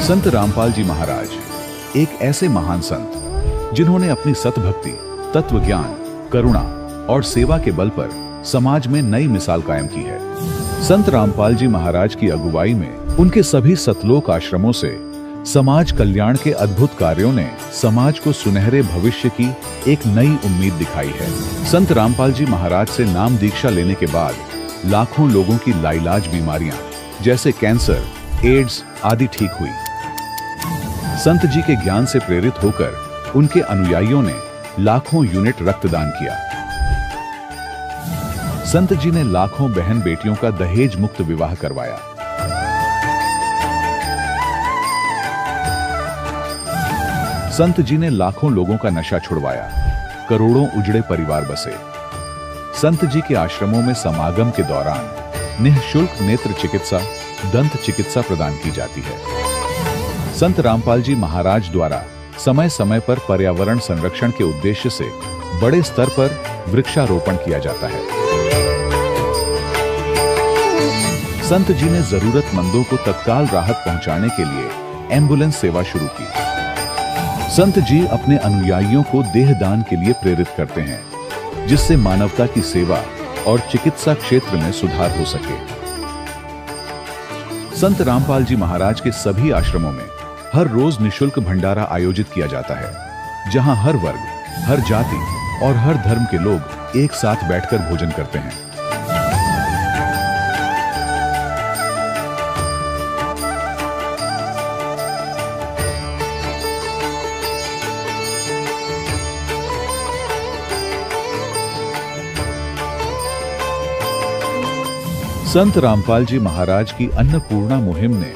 संत रामपाल जी महाराज एक ऐसे महान संत जिन्होंने अपनी सतभक्ति, तत्व ज्ञान, करुणा और सेवा के बल पर समाज में नई मिसाल कायम की है। संत रामपाल जी महाराज की अगुवाई में उनके सभी सतलोक आश्रमों से समाज कल्याण के अद्भुत कार्यों ने समाज को सुनहरे भविष्य की एक नई उम्मीद दिखाई है। संत रामपाल जी महाराज से नाम दीक्षा लेने के बाद लाखों लोगों की लाइलाज बीमारियां जैसे कैंसर, एड्स आदि ठीक हुई। संत जी के ज्ञान से प्रेरित होकर उनके अनुयायियों ने लाखों यूनिट रक्तदान किया। संत जी ने लाखों बहन बेटियों का दहेज मुक्त विवाह करवाया। संत जी ने लाखों लोगों का नशा छुड़वाया, करोड़ों उजड़े परिवार बसे। संत जी के आश्रमों में समागम के दौरान निःशुल्क नेत्र चिकित्सा, दंत चिकित्सा प्रदान की जाती है। संत रामपाल जी महाराज द्वारा समय समय पर पर्यावरण संरक्षण के उद्देश्य से बड़े स्तर पर वृक्षारोपण किया जाता है। संत जी ने जरूरतमंदों को तत्काल राहत पहुंचाने के लिए एम्बुलेंस सेवा शुरू की। संत जी अपने अनुयायियों को देहदान के लिए प्रेरित करते हैं, जिससे मानवता की सेवा और चिकित्सा क्षेत्र में सुधार हो सके। संत रामपाल जी महाराज के सभी आश्रमों में हर रोज निःशुल्क भंडारा आयोजित किया जाता है, जहां हर वर्ग, हर जाति और हर धर्म के लोग एक साथ बैठकर भोजन करते हैं। संत रामपाल जी महाराज की अन्नपूर्णा मुहिम ने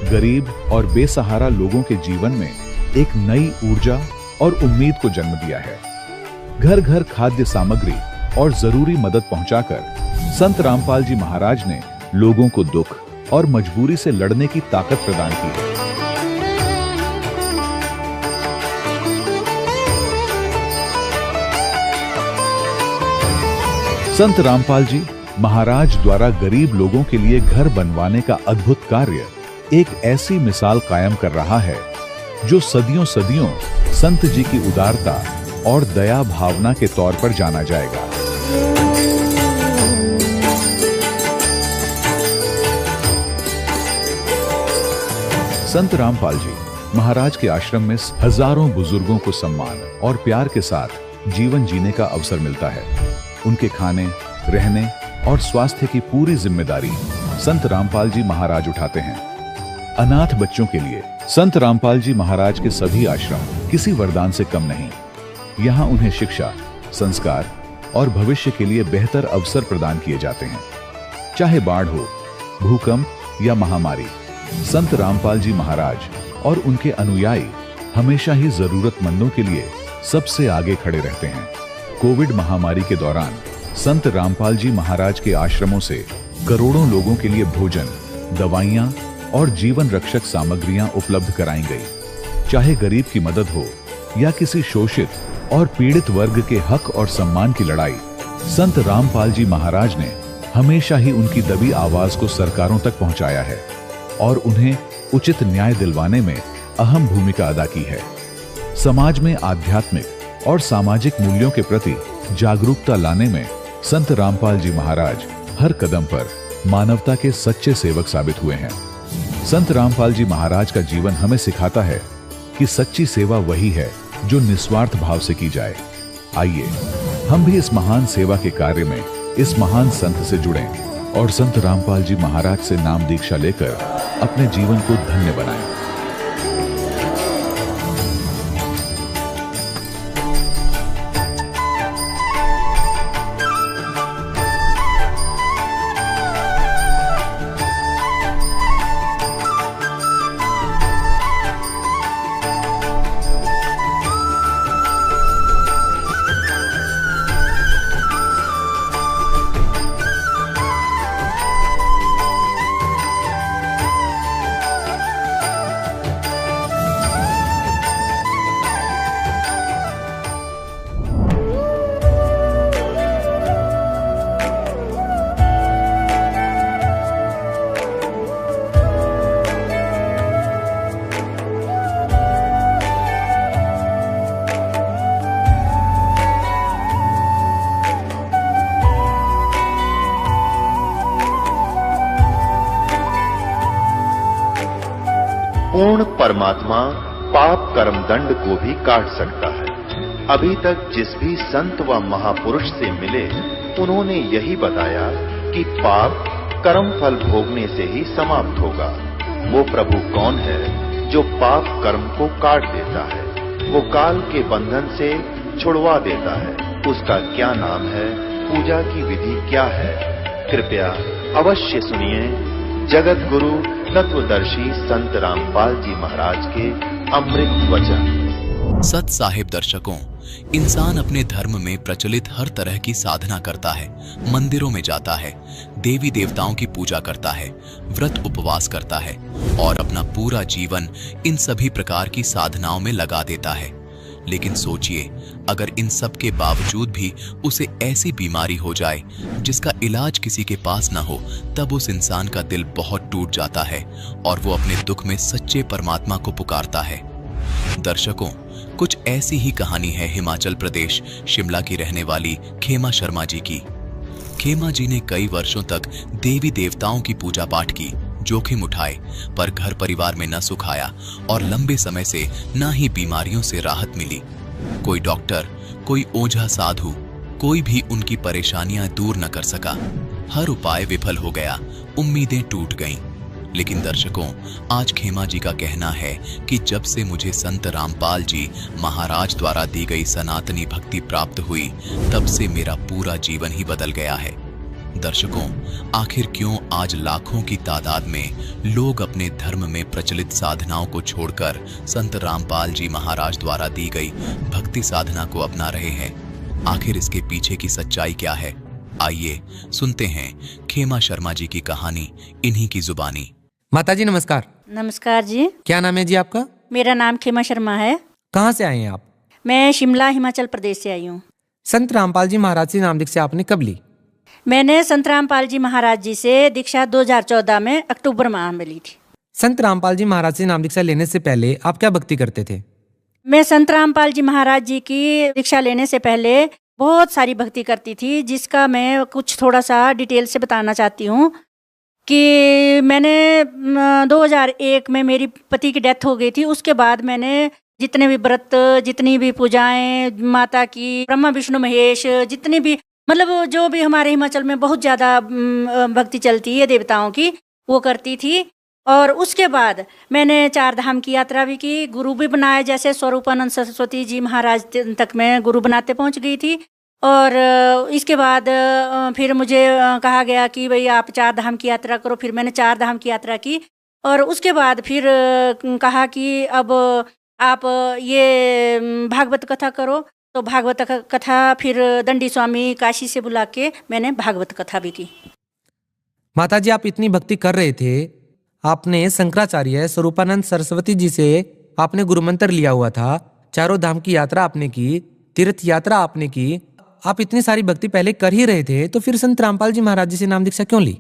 गरीब और बेसहारा लोगों के जीवन में एक नई ऊर्जा और उम्मीद को जन्म दिया है। घर घर खाद्य सामग्री और जरूरी मदद पहुंचाकर संत रामपाल जी महाराज ने लोगों को दुख और मजबूरी से लड़ने की ताकत प्रदान की है। संत रामपाल जी महाराज द्वारा गरीब लोगों के लिए घर बनवाने का अद्भुत कार्य एक ऐसी मिसाल कायम कर रहा है जो सदियों सदियों संत जी की उदारता और दया भावना के तौर पर जाना जाएगा। संत रामपाल जी महाराज के आश्रम में हजारों बुजुर्गों को सम्मान और प्यार के साथ जीवन जीने का अवसर मिलता है। उनके खाने, रहने और स्वास्थ्य की पूरी जिम्मेदारी संत रामपाल जी महाराज उठाते हैं। अनाथ बच्चों के लिए संत रामपाल जी महाराज के सभी आश्रम किसी वरदान से कम नहीं। यहाँ उन्हें शिक्षा, संस्कार और भविष्य के लिए बेहतर अवसर प्रदान किए जाते हैं। चाहे बाढ़ हो, भूकंप या महामारी, संत रामपाल जी महाराज और उनके अनुयायी हमेशा ही जरूरतमंदों के लिए सबसे आगे खड़े रहते हैं। कोविड महामारी के दौरान संत रामपाल जी महाराज के आश्रमों से करोड़ों लोगों के लिए भोजन, दवाइयां और जीवन रक्षक सामग्रियां उपलब्ध कराई गई। चाहे गरीब की मदद हो या किसी शोषित और पीड़ित वर्ग के हक और सम्मान की लड़ाई, संत रामपाल जी महाराज ने हमेशा ही उनकी दबी आवाज को सरकारों तक पहुंचाया है और उन्हें उचित न्याय दिलवाने में अहम भूमिका अदा की है। समाज में आध्यात्मिक और सामाजिक मूल्यों के प्रति जागरूकता लाने में संत रामपाल जी महाराज हर कदम पर मानवता के सच्चे सेवक साबित हुए हैं। संत रामपाल जी महाराज का जीवन हमें सिखाता है कि सच्ची सेवा वही है जो निस्वार्थ भाव से की जाए। आइए हम भी इस महान सेवा के कार्य में इस महान संत से जुड़ें और संत रामपाल जी महाराज से नाम दीक्षा लेकर अपने जीवन को धन्य बनाएं। पूर्ण परमात्मा पाप कर्म दंड को भी काट सकता है। अभी तक जिस भी संत व महापुरुष से मिले, उन्होंने यही बताया कि पाप कर्म फल भोगने से ही समाप्त होगा। वो प्रभु कौन है जो पाप कर्म को काट देता है, वो काल के बंधन से छुड़वा देता है। उसका क्या नाम है, पूजा की विधि क्या है? कृपया अवश्य सुनिए जगत गुरु तत्वदर्शी संत रामपाल जी महाराज के अमृत वचन। सत साहिब दर्शकों, इंसान अपने धर्म में प्रचलित हर तरह की साधना करता है, मंदिरों में जाता है, देवी देवताओं की पूजा करता है, व्रत उपवास करता है और अपना पूरा जीवन इन सभी प्रकार की साधनाओं में लगा देता है। लेकिन सोचिए, अगर इन सब के बावजूद भी उसे ऐसी बीमारी हो जाए जिसका इलाज किसी के पास न हो, तब उस इंसान का दिल बहुत टूट जाता है और वो अपने दुख में सच्चे परमात्मा को पुकारता है। दर्शकों, कुछ ऐसी ही कहानी है हिमाचल प्रदेश शिमला की रहने वाली खेमा शर्मा जी की। खेमा जी ने कई वर्षों तक देवी देवताओं की पूजा पाठ की, जोखिम उठाए, पर घर परिवार में न सुख आया और लंबे समय से न ही बीमारियों से राहत मिली। कोई डॉक्टर, कोई ओझा साधु, कोई भी उनकी परेशानियां दूर न कर सका। हर उपाय विफल हो गया, उम्मीदें टूट गईं। लेकिन दर्शकों, आज खेमा जी का कहना है कि जब से मुझे संत रामपाल जी महाराज द्वारा दी गई सनातनी भक्ति प्राप्त हुई, तब से मेरा पूरा जीवन ही बदल गया है। दर्शकों, आखिर क्यों आज लाखों की तादाद में लोग अपने धर्म में प्रचलित साधनाओं को छोड़कर संत रामपाल जी महाराज द्वारा दी गई भक्ति साधना को अपना रहे हैं? आखिर इसके पीछे की सच्चाई क्या है? आइए सुनते हैं खेमा शर्मा जी की कहानी इन्हीं की जुबानी। माता जी नमस्कार। नमस्कार जी। क्या नाम है जी आपका? मेरा नाम खेमा शर्मा है। कहाँ से आए हैं आप? मैं शिमला हिमाचल प्रदेश से आई हूँ। संत रामपाल जी महाराज से नाम दीक्षा आपने कब ली? मैंने संत रामपाल जी महाराज जी से दीक्षा 2014 में अक्टूबर माह में ली थी। संत रामपाल जी महाराज से नाम दीक्षा लेने से पहले आप क्या भक्ति करते थे? मैं संत रामपाल जी महाराज जी की दीक्षा लेने से पहले बहुत सारी भक्ति करती थी, जिसका मैं कुछ थोड़ा सा डिटेल से बताना चाहती हूँ कि मैंने 2001 में मेरी पति की डेथ हो गई थी। उसके बाद मैंने जितने भी व्रत, जितनी भी पूजाएं माता की, ब्रह्मा विष्णु महेश, जितनी भी मतलब जो भी हमारे हिमाचल में बहुत ज़्यादा भक्ति चलती है देवताओं की, वो करती थी। और उसके बाद मैंने 4 धाम की यात्रा भी की, गुरु भी बनाए, जैसे स्वरूपानंद सरस्वती जी महाराज तक मैं गुरु बनाते पहुंच गई थी। और इसके बाद फिर मुझे कहा गया कि भाई आप 4 धाम की यात्रा करो। फिर मैंने 4 धाम की यात्रा की और उसके बाद फिर कहा कि अब आप ये भागवत कथा करो। तो भागवत कथा फिर दंडी स्वामी काशी से बुला के मैंने भागवत कथा भी की। माता जी, आप इतनी भक्ति कर रहे थे, आपने शंकराचार्य स्वरूपानंद सरस्वती जी से आपने गुरु मंत्र लिया हुआ था, 4 धाम की यात्रा आपने की, तीर्थ यात्रा आपने की, आप इतनी सारी भक्ति पहले कर ही रहे थे, तो फिर संत रामपाल जी महाराज जी से नाम दीक्षा क्यों ली?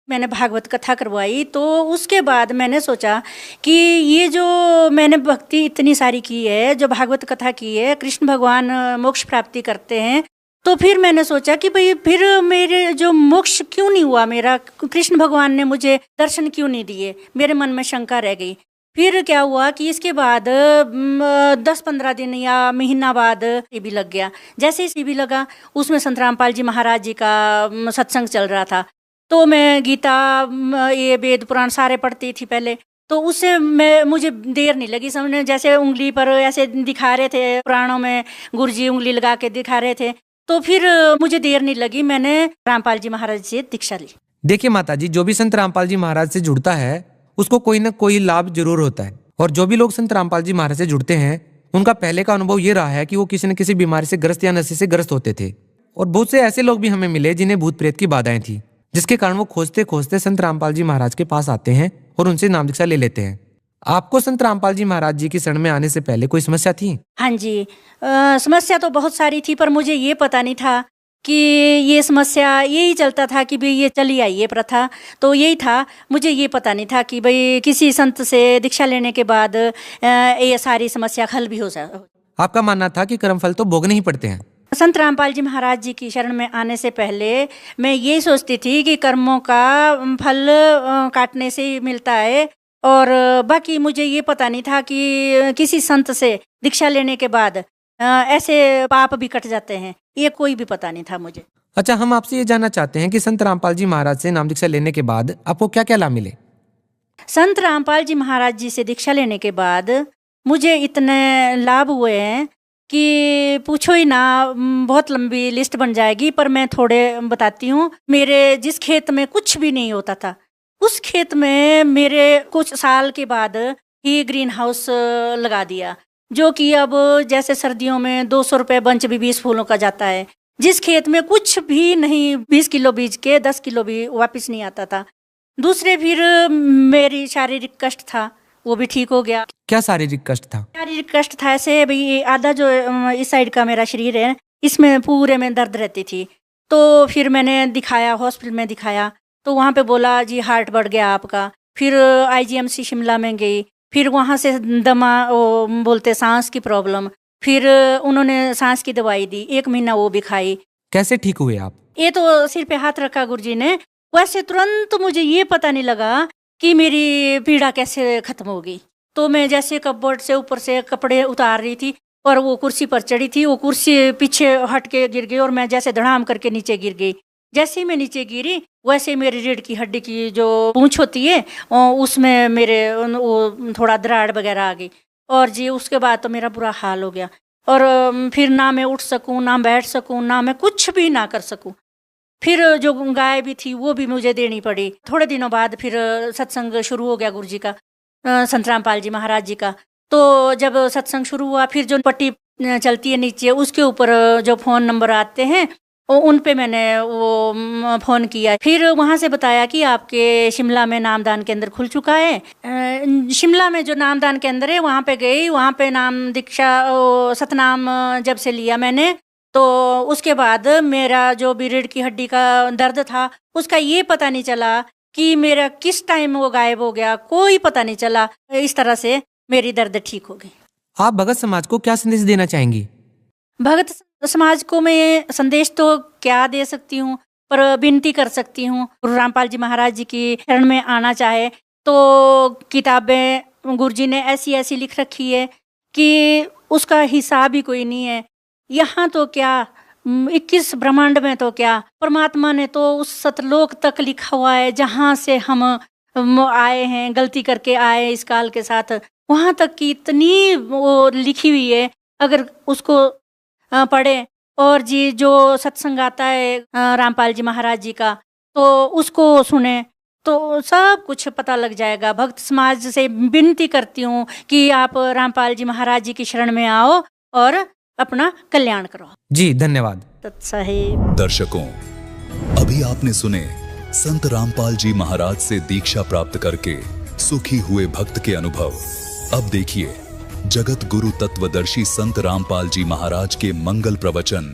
मैंने भागवत कथा करवाई तो उसके बाद मैंने सोचा कि ये जो मैंने भक्ति इतनी सारी की है, जो भागवत कथा की है, कृष्ण भगवान मोक्ष प्राप्ति करते हैं, तो फिर मैंने सोचा कि भाई फिर मेरे जो मोक्ष क्यों नहीं हुआ, मेरा कृष्ण भगवान ने मुझे दर्शन क्यों नहीं दिए, मेरे मन में शंका रह गई। फिर क्या हुआ कि इसके बाद 10-15 दिन या महीना बाद टीवी लग गया। जैसे ही टीवी लगा, उसमें संत रामपाल जी महाराज जी का सत्संग चल रहा था। तो मैं गीता, ये वेद पुराण सारे पढ़ती थी पहले, तो उससे मुझे देर नहीं लगी समझने। जैसे उंगली पर ऐसे दिखा रहे थे पुराणों में, गुरुजी उंगली लगा के दिखा रहे थे, तो फिर मुझे देर नहीं लगी, मैंने रामपाल जी महाराज से दीक्षा ली। देखिए माता जी, जो भी संत रामपाल जी महाराज से जुड़ता है उसको कोई ना कोई लाभ जरूर होता है। और जो भी लोग संत रामपाल जी महाराज से जुड़ते हैं, उनका पहले का अनुभव ये रहा है कि वो किसी न किसी बीमारी से ग्रस्त या नशे से ग्रस्त होते थे। और बहुत से ऐसे लोग भी हमें मिले जिन्हें भूत प्रेत की बाधाएं थी, जिसके कारण वो खोजते खोजते संत रामपाल जी महाराज के पास आते हैं और उनसे नाम दीक्षा ले लेते हैं। आपको संत रामपाल जी महाराज जी की शरण में आने से पहले कोई समस्या थी? हाँ जी, समस्या तो बहुत सारी थी, पर मुझे ये पता नहीं था कि ये समस्या, यही चलता था कि भाई ये चली आई ये प्रथा, तो यही था। मुझे ये पता नहीं था कि भाई किसी संत से दीक्षा लेने के बाद ये सारी समस्या हल भी हो जाए। आपका मानना था कि कर्मफल तो भोगने ही पड़ते हैं। संत रामपाल जी महाराज जी की शरण में आने से पहले मैं ये सोचती थी कि कर्मों का फल काटने से ही मिलता है, और बाकी मुझे ये पता नहीं था कि किसी संत से दीक्षा लेने के बाद ऐसे पाप भी कट जाते हैं, ये कोई भी पता नहीं था मुझे। अच्छा, हम आपसे ये जानना चाहते हैं कि संत रामपाल जी महाराज से नाम दीक्षा लेने के बाद आपको क्या क्या लाभ मिले? संत रामपाल जी महाराज जी से दीक्षा लेने के बाद मुझे इतने लाभ हुए हैं कि पूछो ही ना, बहुत लंबी लिस्ट बन जाएगी, पर मैं थोड़े बताती हूँ। मेरे जिस खेत में कुछ भी नहीं होता था, उस खेत में मेरे कुछ साल के बाद ही ग्रीन हाउस लगा दिया, जो कि अब जैसे सर्दियों में 200 रुपये बंच भी 20 फूलों का जाता है। जिस खेत में कुछ भी नहीं, 20 किलो बीज के 10 किलो भी वापस नहीं आता था। दूसरे फिर मेरी शारीरिक कष्ट था, वो भी ठीक हो गया। क्या शारीरिक कष्ट था? शारीरिक कष्ट था ऐसे भाई, आधा जो इस साइड का मेरा शरीर है, इसमें पूरे में दर्द रहती थी। तो फिर मैंने दिखाया, हॉस्पिटल में दिखाया, तो वहाँ पे बोला जी हार्ट बढ़ गया आपका। फिर IGMC शिमला में गई, फिर वहाँ से दमा, वो बोलते सांस की प्रॉब्लम, फिर उन्होंने सांस की दवाई दी, 1 महीना वो भी खाई। कैसे ठीक हुए आप? ये तो सिर पे हाथ रखा गुरुजी ने, वैसे तुरंत मुझे ये पता नहीं लगा कि मेरी पीड़ा कैसे खत्म होगी। तो मैं जैसे कपबोर्ड से ऊपर से कपड़े उतार रही थी और वो कुर्सी पर चढ़ी थी, वो कुर्सी पीछे हट के गिर गई और मैं जैसे धड़ाम करके नीचे गिर गई। जैसे ही मैं नीचे गिरी, वैसे मेरी रीढ़ की हड्डी की जो पूंछ होती है, उसमें मेरे वो थोड़ा दराड़ वगैरह आ गई। और जी उसके बाद तो मेरा बुरा हाल हो गया, और फिर ना मैं उठ सकूं, ना बैठ सकूं, ना मैं कुछ भी ना कर सकूं। फिर जो गाय भी थी वो भी मुझे देनी पड़ी। थोड़े दिनों बाद फिर सत्संग शुरू हो गया गुरुजी का, संत रामपाल जी महाराज जी का। तो जब सत्संग शुरू हुआ, फिर जो पट्टी चलती है नीचे, उसके ऊपर जो फ़ोन नंबर आते हैं, उन पे मैंने वो फ़ोन किया। फिर वहाँ से बताया कि आपके शिमला में नामदान केंद्र खुल चुका है। शिमला में जो नामदान केंद्र है वहाँ पे गई, वहाँ पे नाम दीक्षा सतनाम जब से लिया मैंने, तो उसके बाद मेरा जो भी रीढ़ की हड्डी का दर्द था, उसका ये पता नहीं चला कि मेरा किस टाइम वो गायब हो गया, कोई पता नहीं चला। इस तरह से मेरी दर्द ठीक हो गई। आप भगत समाज को क्या संदेश देना चाहेंगी? भगत समाज को मैं संदेश तो क्या दे सकती हूँ, पर विनती कर सकती हूँ, गुरु रामपाल जी महाराज जी की शरण में आना चाहे तो किताबें गुरुजी ने ऐसी ऐसी लिख रखी है कि उसका हिसाब ही कोई नहीं है। यहाँ तो क्या 21 ब्रह्मांड में तो क्या, परमात्मा ने तो उस सतलोक तक लिखा हुआ है जहाँ से हम आए हैं, गलती करके आए इस काल के साथ, वहाँ तक की इतनी वो लिखी हुई है। अगर उसको पढ़े और जी जो सत्संग आता है रामपाल जी महाराज जी का, तो उसको सुने तो सब कुछ पता लग जाएगा। भक्त समाज से विनती करती हूँ कि आप रामपाल जी महाराज जी की शरण में आओ और अपना कल्याण करो। जी धन्यवाद। तत्साहेब। दर्शकों, अभी आपने सुने संत रामपाल जी महाराज से दीक्षा प्राप्त करके सुखी हुए भक्त के अनुभव। अब देखिए जगत गुरु तत्वदर्शी संत रामपाल जी महाराज के मंगल प्रवचन।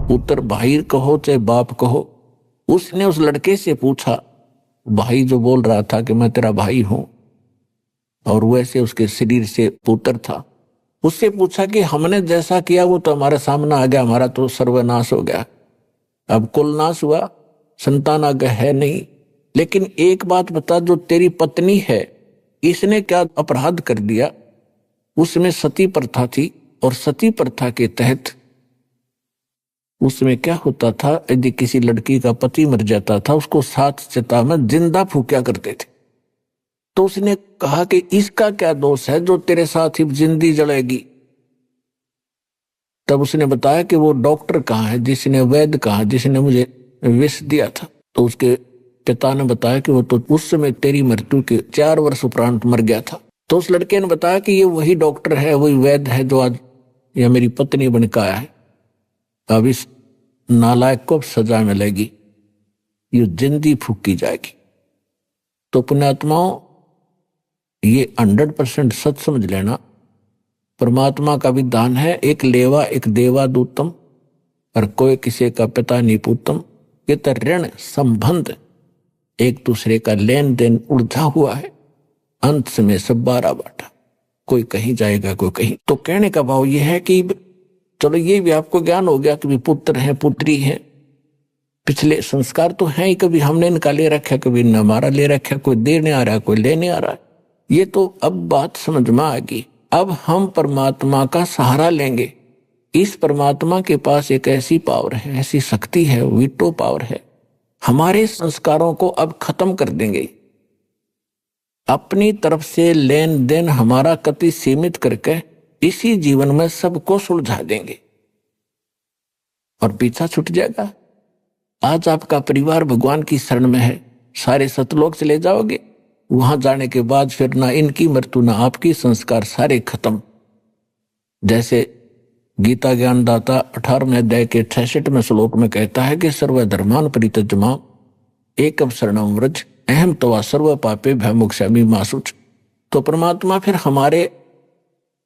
पुत्र भाई कहो चाहे बाप कहो, उसने उस लड़के से पूछा, भाई जो बोल रहा था कि मैं तेरा भाई हूं, और वैसे उसके शरीर से पुत्र था, उससे पूछा कि हमने जैसा किया वो तो हमारे सामने आ गया, हमारा तो सर्वनाश हो गया, अब कुल नाश हुआ, संतान आगे है नहीं। लेकिन एक बात बता, जो तेरी पत्नी है इसने क्या अपराध कर दिया? उसमें सती प्रथा थी, और सती प्रथा के तहत उसमें क्या होता था, यदि किसी लड़की का पति मर जाता था उसको 7 चिता में जिंदा फूंका करते थे। तो उसने कहा कि इसका क्या दोष है जो तेरे साथ ही जिंदी जलेगी? तब उसने बताया कि वो डॉक्टर कहाँ है, जिसने वैद्य कहाँ, जिसने मुझे विष दिया था। तो उसके पिता ने बताया कि वो तो उस समय तेरी मृत्यु के 4 वर्ष उपरांत मर गया था। तो उस लड़के ने बताया कि ये वही डॉक्टर है, वही वैद्य है जो आज यह मेरी पत्नी बनकर आया है। अब इस नालायक को सजा मिलेगी, ये जिंदी फूकी जाएगी। तो पुण्यात्माओं, ये 100% सच समझ लेना, परमात्मा का विधान है, एक लेवा एक देवा दूतम, और कोई किसी का पिता नहीं पूतम। ये तो ऋण संबंध, एक दूसरे का लेन देन उलझा हुआ है। अंत में सब 12 बाटा, कोई कहीं जाएगा कोई कहीं। तो कहने का भाव यह है कि चलो ये भी आपको ज्ञान हो गया कि भी पुत्र है पुत्री है, पिछले संस्कार तो हैं ही, कभी हमने इनका ले रखा, कभी हमारा ले रखा, कोई देने आ रहा है कोई लेने आ रहा है। ये तो अब बात समझ में आ गई। अब हम परमात्मा का सहारा लेंगे। इस परमात्मा के पास एक ऐसी पावर है, ऐसी शक्ति है, वीटो पावर है। हमारे संस्कारों को अब खत्म कर देंगे। अपनी तरफ से लेन देन हमारा कति सीमित करके इसी जीवन में सबको सुलझा देंगे और पीछा छूट जाएगा। आज आपका परिवार भगवान की शरण में है, सारे सतलोक चले जाओगे। वहां जाने के बाद फिर ना इनकी मृत्यु ना आपकी, संस्कार सारे खत्म। जैसे गीता ज्ञानदाता 18वें अध्याय के 66वें श्लोक में कहता है कि सर्वधर्मान परित्यज्य एकम शरणं व्रज अहम तवा सर्व पापे भय मोक्षामि मा शुच। तो परमात्मा फिर हमारे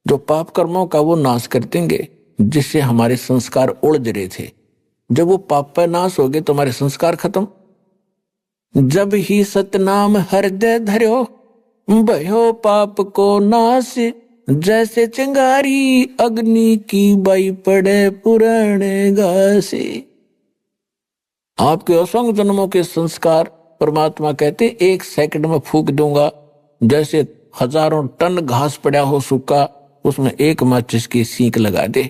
जो पाप कर्मों का वो नाश कर देंगे, जिससे हमारे संस्कार उलझ रहे थे। जब वो पाप पर नाश हो गए तो हमारे संस्कार खत्म। जब ही सतनाम हृदय धर्यो भयो पाप को नाश, जैसे चिंगारी अग्नि की बई पड़े पुराने घासे। आपके असंख्य जन्मों के संस्कार परमात्मा कहते एक सेकंड में फूक दूंगा। जैसे हजारों टन घास पड़ा हो सूखा, उसमें एक माचिस की सीख लगा दे,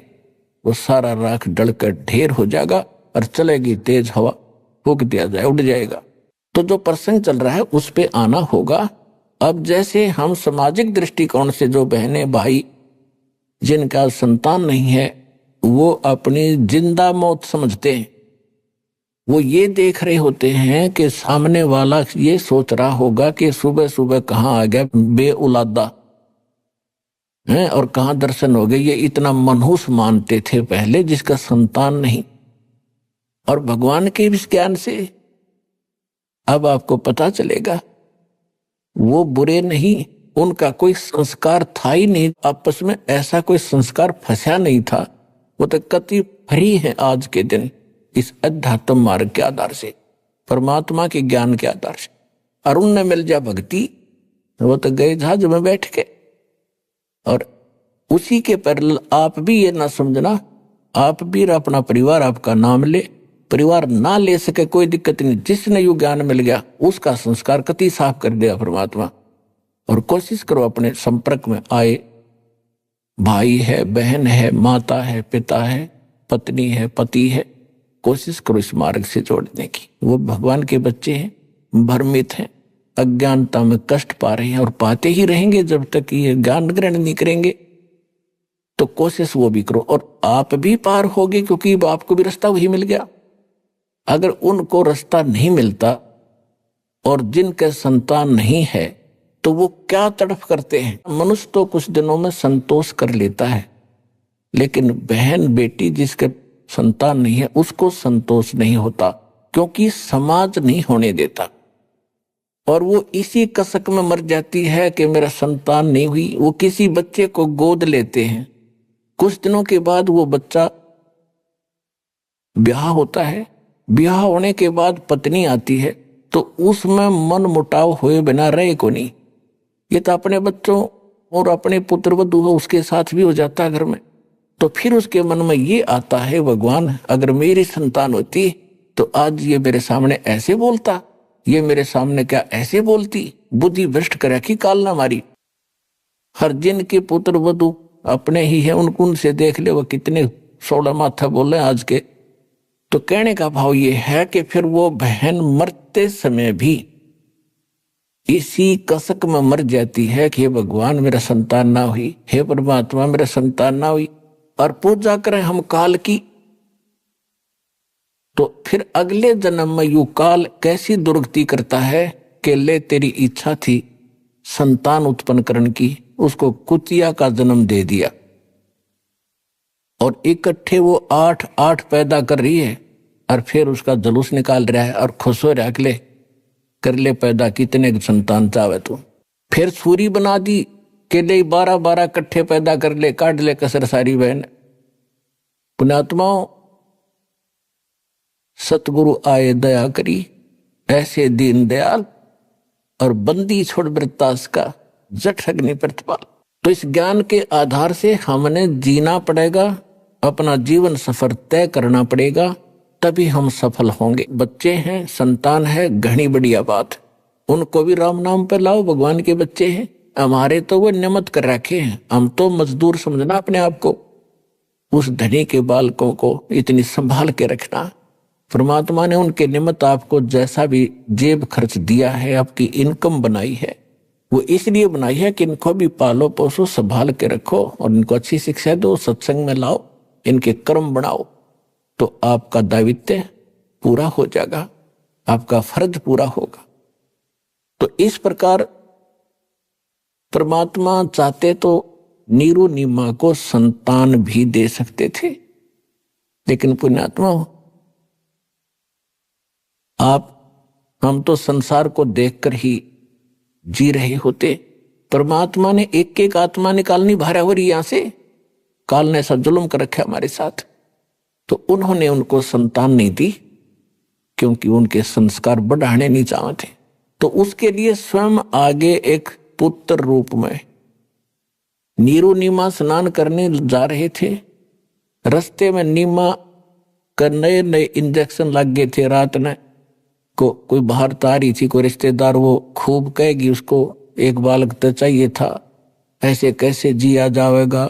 वो सारा राख डलकर ढेर हो जाएगा और चलेगी तेज हवा, फूक दिया जाए उड़ जाएगा। तो जो प्रसंग चल रहा है उस पे आना होगा। अब जैसे हम सामाजिक दृष्टिकोण से जो बहनें भाई जिनका संतान नहीं है वो अपनी जिंदा मौत समझते हैं, वो ये देख रहे होते हैं कि सामने वाला ये सोच रहा होगा कि सुबह सुबह कहाँ आ गया बेउलादा है और कहाँ दर्शन हो गए। ये इतना मनहूस मानते थे पहले जिसका संतान नहीं। और भगवान के इस ज्ञान से अब आपको पता चलेगा वो बुरे नहीं, उनका कोई संस्कार था ही नहीं, आपस में ऐसा कोई संस्कार फंसा नहीं था। वो तो कति फ्री है आज के दिन इस अध्यात्म मार्ग के आधार से, परमात्मा के ज्ञान के आधार से। अरुण ने मिल जा भक्ति, वो तो गए जहाज में बैठ के। और उसी के पैरेलल आप भी ये ना समझना, आप भी अपना परिवार आपका नाम ले, परिवार ना ले सके कोई दिक्कत नहीं। जिसने यू ज्ञान मिल गया उसका संस्कार कति साफ कर दिया परमात्मा। और कोशिश करो अपने संपर्क में आए, भाई है, बहन है, माता है, पिता है, पत्नी है, पति है, कोशिश करो इस मार्ग से जोड़ने की। वो भगवान के बच्चे हैं, भ्रमित हैं, अज्ञानता में कष्ट पा रहे हैं और पाते ही रहेंगे जब तक ये ज्ञान ग्रहण नहीं करेंगे। तो कोशिश वो भी करो और आप भी पार होगे, क्योंकि आपको भी रास्ता वही मिल गया। अगर उनको रास्ता नहीं मिलता और जिनके संतान नहीं है तो वो क्या तड़फ करते हैं। मनुष्य तो कुछ दिनों में संतोष कर लेता है, लेकिन बहन बेटी जिसके संतान नहीं है उसको संतोष नहीं होता, क्योंकि समाज नहीं होने देता। और वो इसी कसक में मर जाती है कि मेरा संतान नहीं हुई। वो किसी बच्चे को गोद लेते हैं, कुछ दिनों के बाद वो बच्चा ब्याह होता है, ब्याह होने के बाद पत्नी आती है तो उसमें मन मुटाव हुए बिना रहे को नहीं। ये तो अपने बच्चों और अपने पुत्र वधू हो उसके साथ भी हो जाता है घर में। तो फिर उसके मन में ये आता है, भगवान अगर मेरी संतान होती तो आज ये मेरे सामने ऐसे बोलता, ये मेरे सामने क्या ऐसे बोलती। बुद्धि भ्रष्ट करे कि काल ना मारी। हर जिन के पुत्र वधू अपने ही है, उनसे देख ले वो कितने सोड़ा माथा बोले आज के। तो कहने का भाव ये है कि फिर वो बहन मरते समय भी इसी कसक में मर जाती है कि हे भगवान मेरा संतान ना हुई, हे परमात्मा मेरा संतान ना हुई। और पूजा करें हम काल की, तो फिर अगले जन्म में यू काल कैसी दुर्गति करता है कि ले तेरी इच्छा थी संतान उत्पन्न करने की, उसको कुतिया का जन्म दे दिया। और इकट्ठे वो 8 पैदा कर रही है और फिर उसका जुलूस निकाल रहा है और खुश हो रहा है, कर ले पैदा कितने संतान चाहे तू। फिर सूरी बना दी के ले 12 इकट्ठे पैदा कर ले, काट ले कसर सारी बहन। पुण्यात्माओं सतगुरु आए दया करी, ऐसे दीन दयाल और बंदी छोड़ वृत्तास का जठ अग्नि प्रतिपाल। तो इस ज्ञान के आधार से हमने जीना पड़ेगा, अपना जीवन सफर तय करना पड़ेगा, तभी हम सफल होंगे। बच्चे हैं, संतान है, घनी बढ़िया बात, उनको भी राम नाम पर लाओ, भगवान के बच्चे हैं। हमारे तो वो नियमित कर रखे हैं, हम तो मजदूर समझना अपने आप को। उस धनी के बालकों को इतनी संभाल के रखना। परमात्मा ने उनके निमित्त आपको जैसा भी जेब खर्च दिया है, आपकी इनकम बनाई है, वो इसलिए बनाई है कि इनको भी पालो पोसो, संभाल के रखो और इनको अच्छी शिक्षा दो, सत्संग में लाओ, इनके कर्म बनाओ, तो आपका दायित्व पूरा हो जाएगा, आपका फर्ज पूरा होगा। तो इस प्रकार परमात्मा चाहते तो नीरू नीमा को संतान भी दे सकते थे, लेकिन पुण्यात्मा हम तो संसार को देखकर ही जी रहे होते। परमात्मा ने एक एक आत्मा निकालनी भारा हो रही यहां से, काल ने ऐसा जुल्म कर रखा हमारे साथ, तो उन्होंने उनको संतान नहीं दी क्योंकि उनके संस्कार बढ़ाने नहीं चाहते। तो उसके लिए स्वयं आगे एक पुत्र रूप में नीरू नीमा स्नान करने जा रहे थे। रास्ते में नीमा का नए नए इंजेक्शन लग गए थे। रात में कोई बाहर तारी थी, कोई रिश्तेदार, वो खूब कहेगी उसको एक बालक तो चाहिए था, ऐसे कैसे जिया जाएगा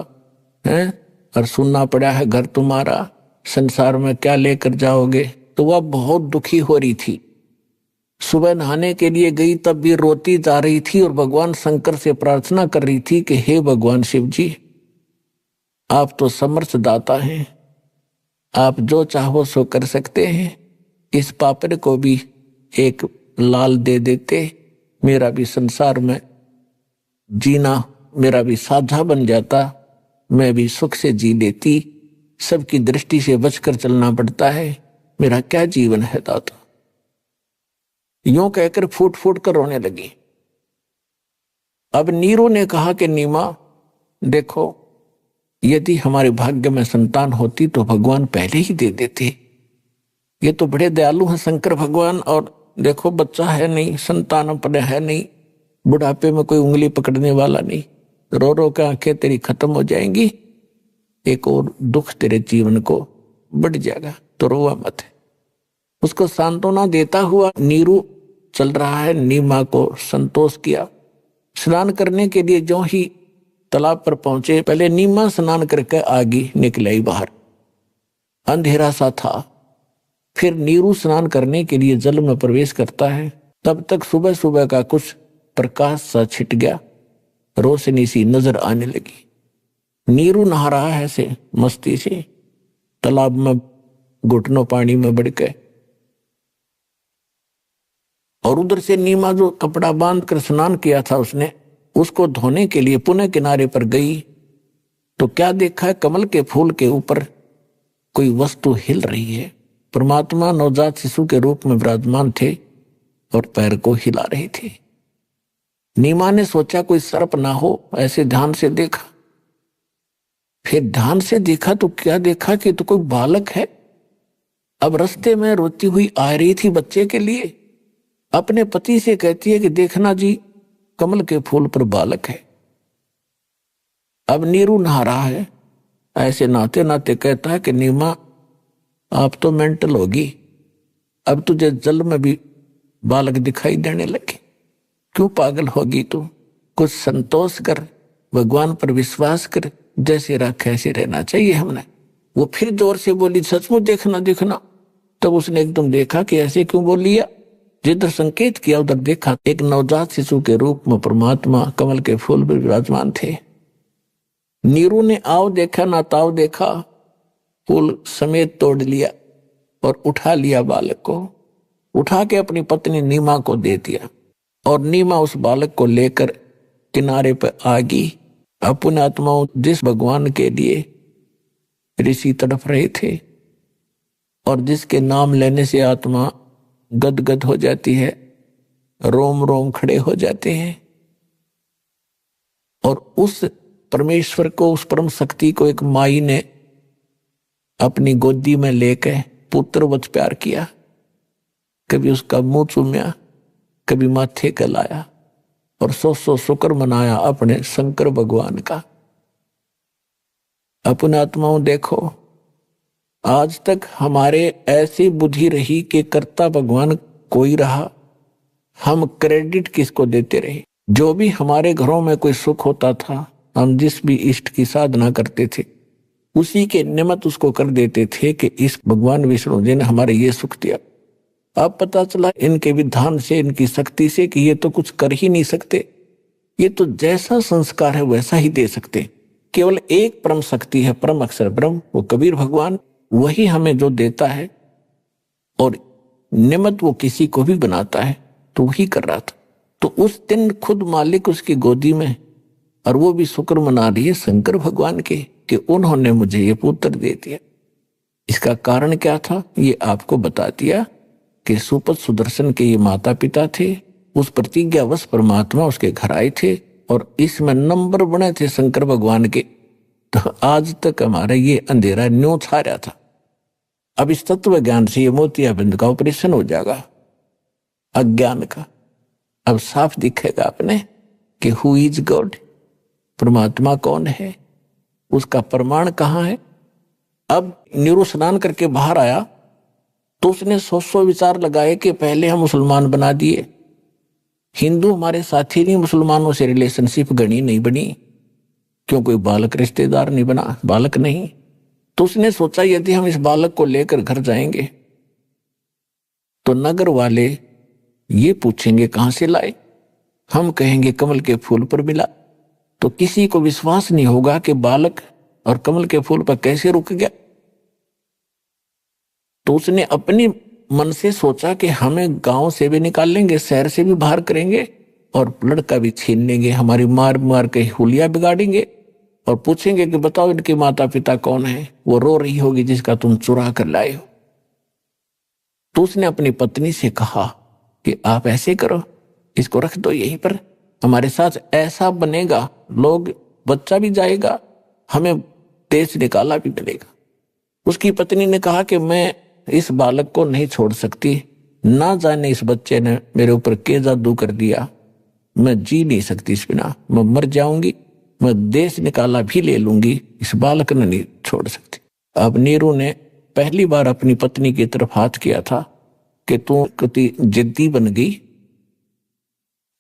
हैं, और सुनना पड़ा है घर तुम्हारा, संसार में क्या लेकर जाओगे। तो वह बहुत दुखी हो रही थी। सुबह नहाने के लिए गई तब भी रोती जा रही थी और भगवान शंकर से प्रार्थना कर रही थी कि हे भगवान शिव जी, आप तो समर्थ दाता हैं, आप जो चाहो सो कर सकते हैं, इस पापड़ को भी एक लाल दे देते, मेरा भी संसार में जीना मेरा भी साझा बन जाता, मैं भी सुख से जी लेती। सबकी दृष्टि से बचकर चलना पड़ता है, मेरा क्या जीवन है दाता। यूं कहकर फूट फूट कर रोने लगी। अब नीरू ने कहा कि नीमा देखो, यदि हमारे भाग्य में संतान होती तो भगवान पहले ही दे देते। ये तो बड़े दयालु हैं शंकर भगवान, और देखो बच्चा है नहीं, संतान अपने है नहीं, बुढ़ापे में कोई उंगली पकड़ने वाला नहीं, रो रो के आंखें तेरी खत्म हो जाएंगी, एक और दुख तेरे जीवन को बढ़ जाएगा, तो रोवा मत। उसको सांत्वना देता हुआ नीरू चल रहा है। नीमा को संतोष किया। स्नान करने के लिए जो ही तालाब पर पहुंचे, पहले नीमा स्नान करके आगे निकल आई बाहर, अंधेरा सा था। फिर नीरू स्नान करने के लिए जल में प्रवेश करता है, तब तक सुबह सुबह का कुछ प्रकाश सा छिट गया, रोशनी सी नजर आने लगी। नीरू नहा रहा है से मस्ती से, तालाब में घुटनों पानी में बढ़ गए, और उधर से नीमा जो कपड़ा बांध कर स्नान किया था उसने, उसको धोने के लिए पुनः किनारे पर गई तो क्या देखा है, कमल के फूल के ऊपर कोई वस्तु हिल रही है। परमात्मा नवजात शिशु के रूप में विराजमान थे और पैर को हिला रहे थे। नीमा ने सोचा कोई सर्प ना हो, ऐसे ध्यान से देखा। फिर ध्यान से देखा तो क्या देखा कि तो कोई बालक है। अब रास्ते में रोती हुई आ रही थी बच्चे के लिए, अपने पति से कहती है कि देखना जी, कमल के फूल पर बालक है। अब नीरू नहा रहा है, ऐसे नहाते नहाते कहता है कि नीमा आप तो मेंटल होगी, अब तुझे जल में भी बालक दिखाई देने लगे, क्यों पागल होगी तू, कुछ संतोष कर, भगवान पर विश्वास कर, जैसे रख ऐसे रहना चाहिए हमने। वो फिर जोर से बोली सचमुच देखना देखना। तब उसने एकदम देखा कि ऐसे क्यों बोल लिया, जिधर संकेत किया उधर देखा, एक नवजात शिशु के रूप में परमात्मा कमल के फूल पर विराजमान थे। नीरू ने आओ देखा ना ताव देखा, फूल समेत तोड़ लिया और उठा लिया बालक को, उठा के अपनी पत्नी नीमा को दे दिया, और नीमा उस बालक को लेकर किनारे पर आ गई। अपने आत्माओं, जिस भगवान के लिए ऋषि तड़प रहे थे और जिसके नाम लेने से आत्मा गदगद हो जाती है, रोम रोम खड़े हो जाते हैं, और उस परमेश्वर को, उस परम शक्ति को एक माई ने अपनी गोदी में लेकर पुत्रवत प्यार किया। कभी उसका मुंह चूम्या, कभी माथे का लाया, और सौ शुक्र मनाया अपने शंकर भगवान का। अपने आत्माओं देखो, आज तक हमारे ऐसी बुद्धि रही कि कर्ता भगवान कोई रहा, हम क्रेडिट किसको देते रहे। जो भी हमारे घरों में कोई सुख होता था, हम जिस भी इष्ट की साधना करते थे, उसी के निमित्त उसको कर देते थे कि इस भगवान विष्णु जी ने हमारे ये सुख दिया। अब पता चला इनके विधान से, इनकी शक्ति से कि ये तो कुछ कर ही नहीं सकते, ये तो जैसा संस्कार है वैसा ही दे सकते। केवल एक परम शक्ति है, परम अक्षर ब्रह्म, वो कबीर भगवान, वही हमें जो देता है और निमित्त वो किसी को भी बनाता है, तो वही कर रहा था। तो उस दिन खुद मालिक उसकी गोदी में, और वो भी शुक्र मना रही है शंकर भगवान के कि उन्होंने मुझे ये पुत्र दे दिया। इसका कारण क्या था ये आपको बता दिया कि सुपत सुदर्शन के ये माता पिता थे। उस प्रतिज्ञावश परमात्मा उसके घर आए थे और इसमें नंबर बने थे शंकर भगवान के। तो आज तक हमारा ये अंधेरा न्यों छा रहा था। अब इस तत्व ज्ञान से ये मोतियाबिंद का ऑपरेशन हो जाएगा, अज्ञान का। अब साफ दिखेगा आपने कि हु इज गॉड, परमात्मा कौन है, उसका प्रमाण कहाँ है। अब नीरू स्नान करके बाहर आया तो उसने 100 विचार लगाए कि पहले हम मुसलमान बना दिए, हिंदू हमारे साथी नहीं, मुसलमानों से रिलेशनशिप गणी नहीं बनी, क्यों कोई बालक रिश्तेदार नहीं बना, बालक नहीं। तो उसने सोचा यदि हम इस बालक को लेकर घर जाएंगे तो नगर वाले ये पूछेंगे कहां से लाए, हम कहेंगे कमल के फूल पर मिला, तो किसी को विश्वास नहीं होगा कि बालक और कमल के फूल पर कैसे रुक गया। तो उसने अपनी मन से सोचा कि हमें गांव से भी निकाल लेंगे, शहर से भी बाहर करेंगे और लड़का भी छीन लेंगे, हमारी मार मार के हुलिया बिगाड़ेंगे और पूछेंगे कि बताओ इनके माता पिता कौन है। वो रो रही होगी जिसका तुम चुरा कर लाए हो। तो उसने अपनी पत्नी से कहा कि आप ऐसे करो, इसको रख दो यहीं पर, हमारे साथ ऐसा बनेगा, लोग, बच्चा भी जाएगा, हमें देश निकाला भी मिलेगा। उसकी पत्नी ने कहा कि मैं इस बालक को नहीं छोड़ सकती, ना जाने इस बच्चे ने मेरे ऊपर क्या जादू कर दिया, मैं जी नहीं सकती इस बिना, मैं मर जाऊंगी, मैं देश निकाला भी ले लूंगी, इस बालक ने नहीं छोड़ सकती। अब नीरू ने पहली बार अपनी पत्नी की तरफ हाथ किया था कि तू कितनी जिद्दी बन गई,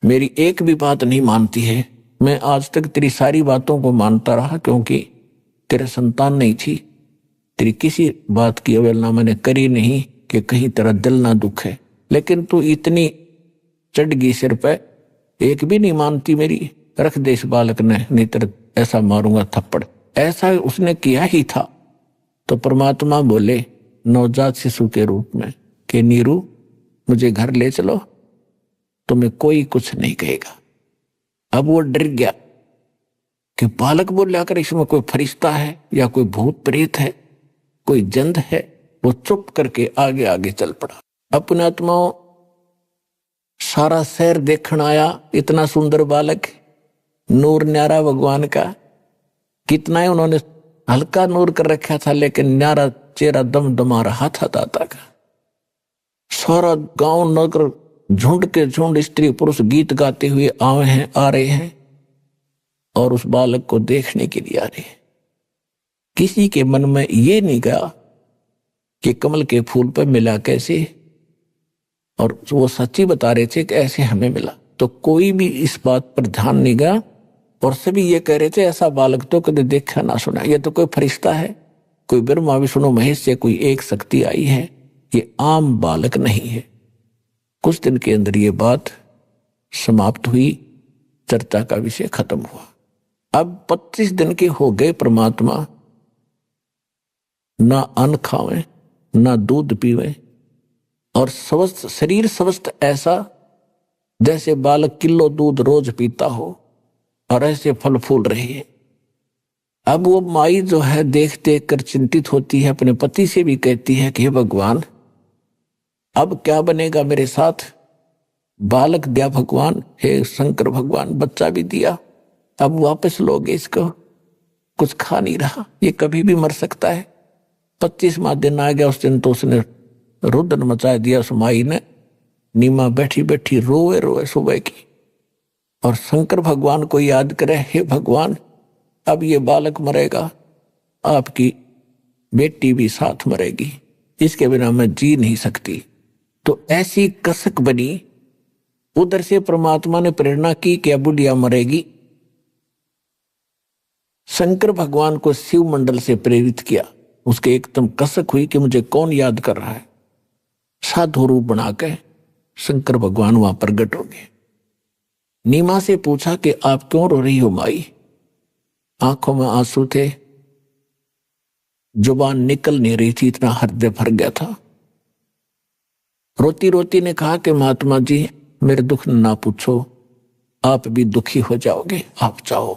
मेरी एक भी बात नहीं मानती है। मैं आज तक तेरी सारी बातों को मानता रहा क्योंकि तेरे संतान नहीं थी, तेरी किसी बात की अवहेलना मैंने करी नहीं कि कहीं तेरा दिल ना दुखे, लेकिन तू इतनी चढ़ गई सिर पे, एक भी नहीं मानती मेरी, रख दे इस बालक ने, नहीं तेरे ऐसा मारूंगा थप्पड़। ऐसा उसने किया ही था। तो परमात्मा बोले नवजात शिशु के रूप में कि नीरू मुझे घर ले चलो, तुम्हें कोई कुछ नहीं कहेगा। अब वो डर गया कि बालक बोल आकर इसमें कोई फरिश्ता है या कोई भूत प्रेत है, कोई जंद है। वो चुप करके आगे आगे चल पड़ा। अपने आत्माओं सारा शहर देखण आया, इतना सुंदर बालक, नूर न्यारा भगवान का, कितना ही उन्होंने हल्का नूर कर रखा था लेकिन न्यारा चेहरा दमदमा रहा था दाता का। सारा गांव नगर झुंड के झुंड स्त्री पुरुष गीत गाते हुए आए हैं, आ रहे हैं और उस बालक को देखने के लिए आ रहे हैं। किसी के मन में ये नहीं गया कि कमल के फूल पर मिला कैसे, और वो सच्ची बता रहे थे कि ऐसे हमें मिला। तो कोई भी इस बात पर ध्यान नहीं गया और सभी ये कह रहे थे ऐसा बालक तो कभी देखा ना सुना, ये तो कोई फरिश्ता है, कोई ब्रह्मा विष्णु महेश से कोई एक शक्ति आई है, ये आम बालक नहीं है। कुछ दिन के अंदर ये बात समाप्त हुई, चर्चा का विषय खत्म हुआ। अब 25 दिन के हो गए, परमात्मा ना अन्न खावे ना दूध पीवे और स्वस्थ शरीर, स्वस्थ ऐसा जैसे बालक किलो दूध रोज पीता हो, और ऐसे फल फूल रहे हैं। अब वो माई जो है देख देख कर चिंतित होती है, अपने पति से भी कहती है कि हे भगवान अब क्या बनेगा मेरे साथ, बालक दिया भगवान, हे शंकर भगवान बच्चा भी दिया, अब वापस लोगे इसको, कुछ खा नहीं रहा, ये कभी भी मर सकता है। 25वां दिन आ गया, उस दिन तो उसने रुदन मचा दिया। उस माई ने नीमा बैठी बैठी रोए रोए सुबह की, और शंकर भगवान को याद करे, हे भगवान अब ये बालक मरेगा, आपकी बेटी भी साथ मरेगी, इसके बिना मैं जी नहीं सकती। तो ऐसी कसक बनी उधर से परमात्मा ने प्रेरणा की कि अब बुढ़िया मरेगी। शंकर भगवान को शिव मंडल से प्रेरित किया। उसके एकदम कसक हुई कि मुझे कौन याद कर रहा है। साधु रूप बना के शंकर भगवान वहां प्रकट हो गए। नीमा से पूछा कि आप क्यों रो रही हो माई? आंखों में आंसू थे, जुबान निकल नहीं रही थी, इतना हृदय भर गया था। रोती रोती ने कहा कि महात्मा जी मेरे दुख ना पूछो, आप भी दुखी हो जाओगे, आप जाओ।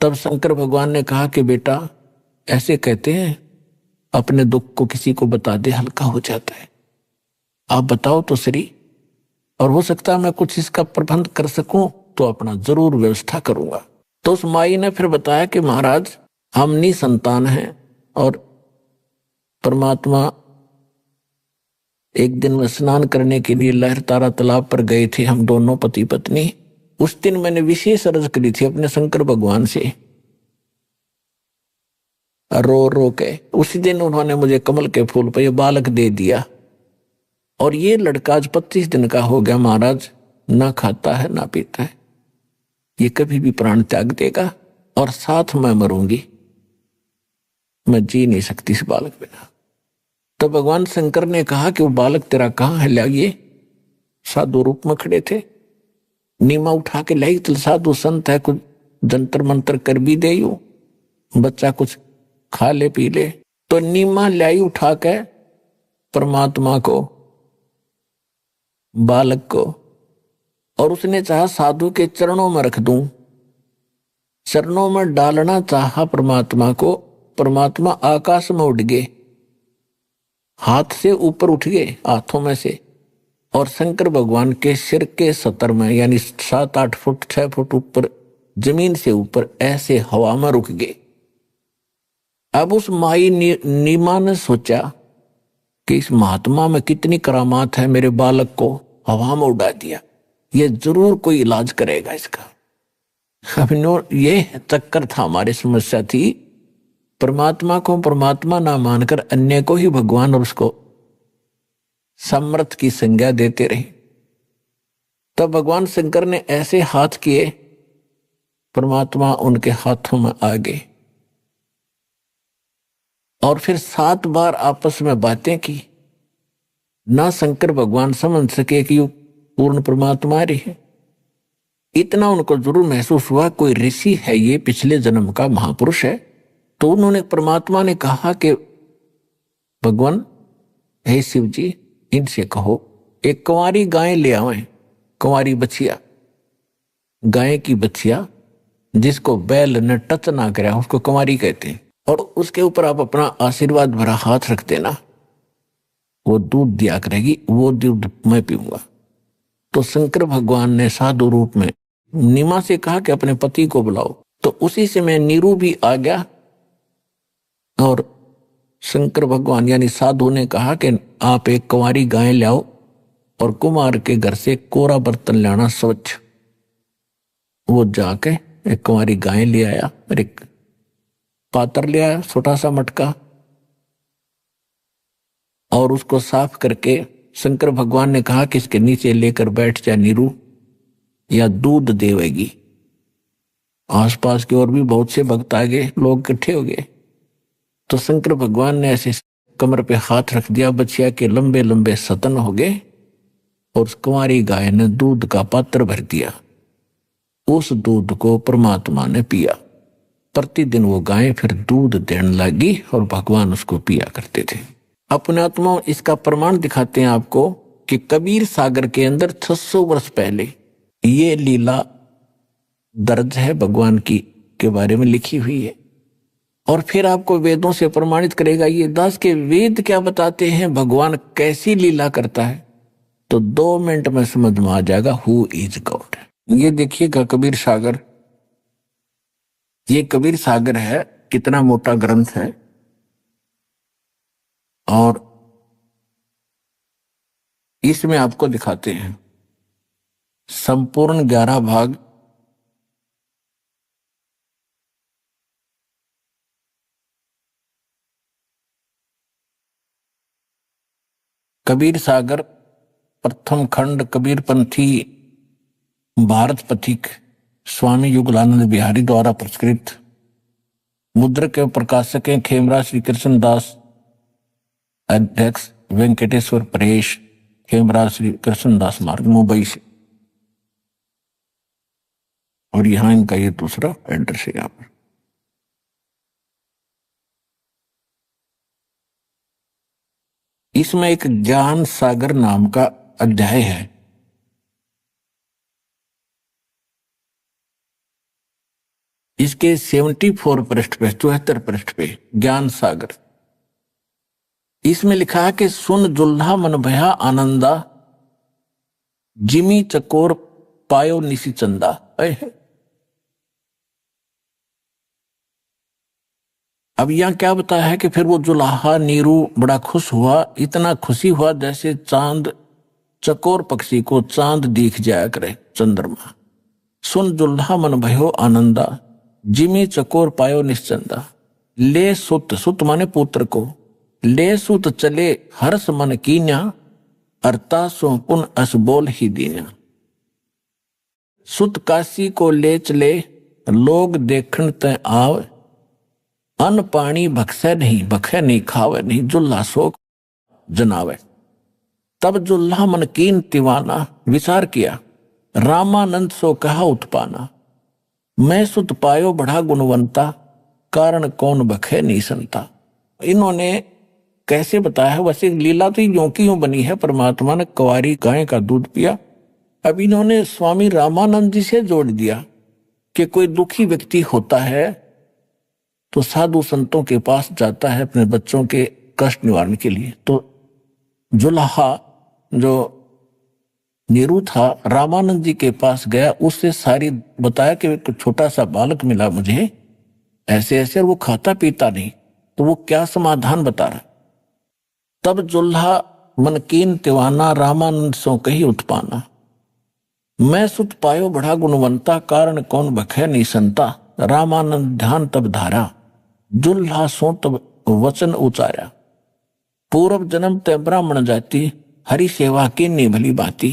तब शंकर भगवान ने कहा कि बेटा ऐसे कहते हैं अपने दुख को किसी को बता दे हल्का हो जाता है, आप बताओ तो सही, और हो सकता है मैं कुछ इसका प्रबंध कर सकूं तो अपना जरूर व्यवस्था करूंगा। तो उस माई ने फिर बताया कि महाराज हम निसंतान हैं और परमात्मा एक दिन में स्नान करने के लिए लहरतारा तालाब पर गए थे, हम दोनों पति पत्नी। उस दिन मैंने विशेष अर्ज करी थी अपने शंकर भगवान से, रो रो के। उसी दिन उन्होंने मुझे कमल के फूल पर यह बालक दे दिया, और ये लड़का आज 25 दिन का हो गया महाराज, ना खाता है ना पीता है। ये कभी भी प्राण त्याग देगा और साथ मैं मरूंगी, मैं जी नहीं सकती इस बालक बिना। तो भगवान शंकर ने कहा कि वो बालक तेरा कहाँ है, लाइए। साधु रूप में खड़े थे। नीमा उठा के लाई, तो साधु संत है, कुछ जंतर मंत्र कर भी दे, यू बच्चा कुछ खा ले पी ले। तो नीमा लाई उठा के परमात्मा को, बालक को, और उसने चाहा साधु के चरणों में रख दूं। चरणों में डालना चाहा परमात्मा को, परमात्मा आकाश में उड़ गए, हाथ से ऊपर उठ गए, हाथों में से, और शंकर भगवान के सिर के सतर में, यानी 7-8 फुट 6 फुट ऊपर, जमीन से ऊपर ऐसे हवा में रुक गए। अब उस माई नीमा ने सोचा कि इस महात्मा में कितनी करामात है, मेरे बालक को हवा में उड़ा दिया, ये जरूर कोई इलाज करेगा इसका। अब ये चक्कर था, हमारी समस्या थी, परमात्मा को परमात्मा ना मानकर अन्य को ही भगवान और उसको समर्थ की संज्ञा देते रहे। तब भगवान शंकर ने ऐसे हाथ किए, परमात्मा उनके हाथों में आ गए, और फिर 7 बार आपस में बातें की। ना शंकर भगवान समझ सके कि पूर्ण परमात्मा रही है। इतना उनको जरूर महसूस हुआ कोई ऋषि है, ये पिछले जन्म का महापुरुष है। तो उन्होंने, परमात्मा ने कहा कि भगवान हे शिव जी, इनसे कहो एक कुंवारी गाय ले आवे, कुंवारी बछिया, गाय की बछिया जिसको बैल ने टच ना करा उसको कुंवारी कहते हैं, और उसके ऊपर आप अपना आशीर्वाद भरा हाथ रख देना, वो दूध दिया करेगी, वो दूध मैं पीऊंगा। तो शंकर भगवान ने साधु रूप में नीमा से कहा कि अपने पति को बुलाओ। तो उसी से मैं नीरू भी आ गया, और शंकर भगवान यानी साधु ने कहा कि आप एक कुंवारी गाय लाओ, और कुमार के घर से कोरा बर्तन लाना स्वच्छ। वो जाके एक कुंवारी गाय ले आया, और एक पात्र ले आया, छोटा सा मटका, और उसको साफ करके शंकर भगवान ने कहा कि इसके नीचे लेकर बैठ जा नीरू, या दूध देवेगी। आसपास के और भी बहुत से भक्त आ गए, लोग इकट्ठे हो गए। तो शंकर भगवान ने ऐसे कमर पे हाथ रख दिया, बछिया के लंबे लंबे सतन हो गए, और उस कुंवारी गाय ने दूध का पात्र भर दिया। उस दूध को परमात्मा ने पिया। प्रतिदिन वो गाय फिर दूध देने लगी, और भगवान उसको पिया करते थे। अपने आत्मा इसका प्रमाण दिखाते हैं आपको कि कबीर सागर के अंदर 600 वर्ष पहले ये लीला दर्ज है, भगवान की के बारे में लिखी हुई है। और फिर आपको वेदों से प्रमाणित करेगा। ये दास के वेद क्या बताते हैं, भगवान कैसी लीला करता है, तो 2 मिनट में समझ में आ जाएगा हु इज गॉड। ये देखिएगा कबीर सागर, ये कबीर सागर है, कितना मोटा ग्रंथ है, और इसमें आपको दिखाते हैं संपूर्ण 11 भाग। कबीर सागर प्रथम खंड कबीरपंथी भारत पथिक स्वामी युगलानंद बिहारी द्वारा प्रस्कृत, मुद्रक एवं प्रकाशक हैं खेमराज श्री कृष्ण दास, अध्यक्ष वेंकटेश्वर परेश, खेमराज श्री कृष्ण दास मार्ग, मुंबई से। और यहां इनका ये दूसरा एड्रेस है। यहां पर इसमें एक ज्ञान सागर नाम का अध्याय है। इसके 74 पृष्ठ पे, 74 पृष्ठ पे ज्ञान सागर, इसमें लिखा है कि सुन जुल्हा मन भया आनंदा, जिमी चकोर पायो निसी चंदा। अब यहां क्या बताया है कि फिर वो जुलाहा नीरू बड़ा खुश हुआ, इतना खुशी हुआ जैसे चांद, चकोर पक्षी को चांद दिख जाया करे, चंद्रमा। सुन जुल्हा मन भयो आनंदा, जिमी चकोर पायो निश्चंदा। ले सुत, सुत माने पुत्र को, ले सुत चले हर्ष मन कीन्या, अर्ता सो पुन अस बोल ही दीन्या। सुत काशी को ले चले, लोग देखण तय आव, अन्न पानी भक्से नहीं खावे नहीं, जुल्हा शोक जनावे। तब जुल्हा मन कीन तिवाना, विचार किया, रामानंद सो कहा उत्पाना। मैं सुत पायो बड़ा गुणवंता, कारण कौन बखे नहीं संता। इन्होंने कैसे बताया है, वैसे लीला तो यूं की यूं बनी है। परमात्मा ने कुंवारी गाय का दूध पिया। अब इन्होंने स्वामी रामानंद जी से जोड़ दिया कि कोई दुखी व्यक्ति होता है तो साधु संतों के पास जाता है अपने बच्चों के कष्ट निवारण के लिए। तो जुल्हा जो नीरू था रामानंद जी के पास गया, उससे सारी बताया कि एक छोटा सा बालक मिला मुझे ऐसे ऐसे, और वो खाता पीता नहीं, तो वो क्या समाधान बता रहा। तब जुल्हा मन कीन तिवाना, रामानंद सो कही उत्पाना। मैं सुत पायो बड़ा गुणवंता, कारण कौन बखे नहीं संता। रामानंद ध्यान तब धारा, जुल्हा सो तब वचन उचारा। पूर्व जन्म ते ब्राह्मण जाति, हरि सेवा की नहीं भली बाती।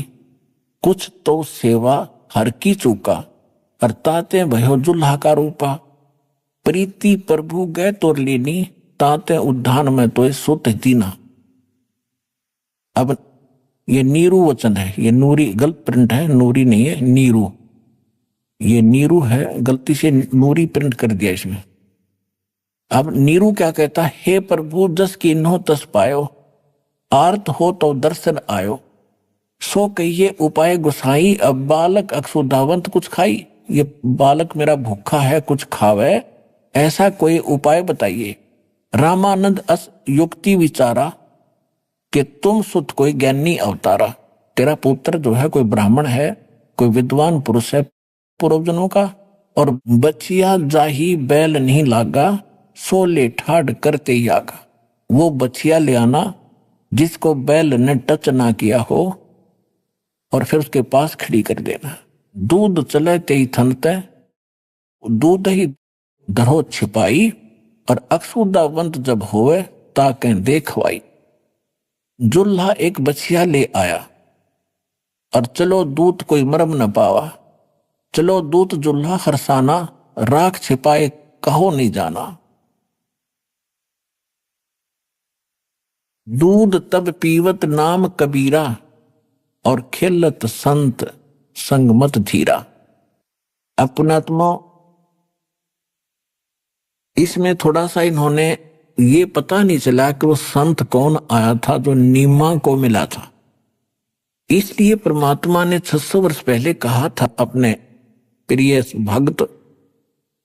कुछ तो सेवा हर की चूका, अर्थात भयो जुल्हा का रूपा। प्रीति प्रभु गए तोर लेनी, ताते उद्धान में तो सुत दीना। अब ये नीरू वचन है, ये नूरी गलत प्रिंट है, नूरी नहीं है, नीरू। ये नीरू है, गलती से नूरी प्रिंट कर दिया इसमें। अब नीरू क्या कहता, हे प्रभु जस की नो तस पायो, आर्त हो तो दर्शन आयो। सो कहिए उपाय गुसाई, अब बालक अक्षुधावंत कुछ खाई। ये बालक मेरा भूखा है, कुछ खावे, ऐसा कोई उपाय बताइए। रामानंद अस युक्ति विचारा, कि तुम सुत कोई ज्ञानी अवतारा। तेरा पुत्र जो है कोई ब्राह्मण है, कोई विद्वान पुरुष है पूर्वजनों का, और बचिया जाही बैल नहीं लागा, सो ले ठाड़ करते ही आगा। वो बचिया ले आना जिसको बैल ने टच ना किया हो, और फिर उसके पास खड़ी कर देना। दूध चले ते ही थनते, दूध ही धरो छिपाई, और अक्षुदावंत जब होवे ताके देखवाई। जुल्हा एक बछिया ले आया, और चलो दूत कोई मरम न पावा। चलो दूत जुल्हा हरसाना, राख छिपाए कहो नहीं जाना। दूध तब पीवत नाम कबीरा, और खिलत संत संगमत धीरा। अपनात्मा इसमें थोड़ा सा इन्होंने ये पता नहीं चला कि वो संत कौन आया था जो नीमा को मिला था। इसलिए परमात्मा ने 600 वर्ष पहले कहा था अपने प्रिय भक्त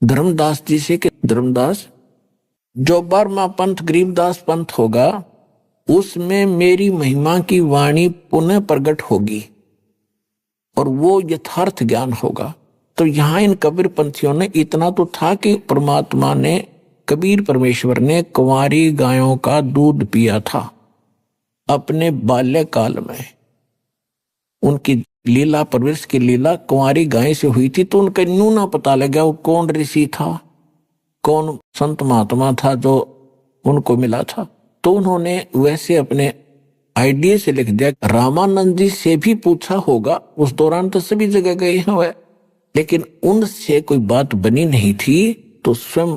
धर्मदास जी से कि धर्मदास, जो 12वां पंथ गरीबदास पंथ होगा उसमें मेरी महिमा की वाणी पुनः प्रकट होगी, और वो यथार्थ ज्ञान होगा। तो यहां इन कबीर पंथियों ने इतना तो था कि परमात्मा ने, कबीर परमेश्वर ने कुंवारी गायों का दूध पिया था अपने बाल्यकाल में। उनकी लीला, परवरिश की लीला कुंवारी गाय से हुई थी। तो उनका यूं ना पता लगा वो कौन ऋषि था, कौन संत महात्मा था जो उनको मिला था। तो उन्होंने वैसे अपने आइडिया से लिख दिया। रामानंद जी से भी पूछा होगा, उस दौरान तो सभी जगह गए हैं वह, लेकिन उनसे कोई बात बनी नहीं थी, तो स्वयं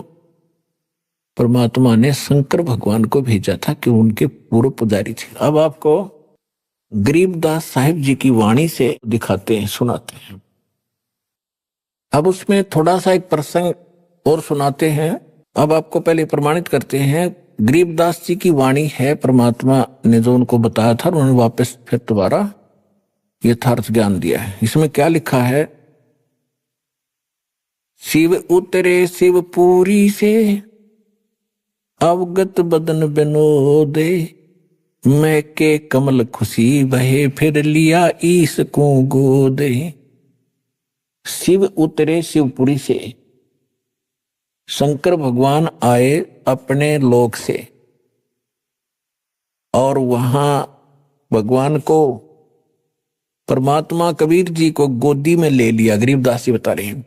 परमात्मा ने शंकर भगवान को भेजा था कि उनके पूर्व पुजारी थे। अब आपको गरीबदास साहिब जी की वाणी से दिखाते हैं, सुनाते हैं। अब उसमें थोड़ा सा एक प्रसंग और सुनाते हैं। अब आपको पहले प्रमाणित करते हैं, गरीबदास जी की वाणी है, परमात्मा ने जो उनको बताया था उन्होंने वापस फिर दोबारा यथार्थ ज्ञान दिया है। इसमें क्या लिखा है, शिव उतरे शिवपुरी से अवगत बदन बिनोदे, मैं के कमल खुशी बहे फिर लिया ईस को गोदे। शिव उतरे शिवपुरी से, शंकर भगवान आए अपने लोक से और वहां भगवान को परमात्मा कबीर जी को गोदी में ले लिया। गरीबदास जी बता रहे हैं,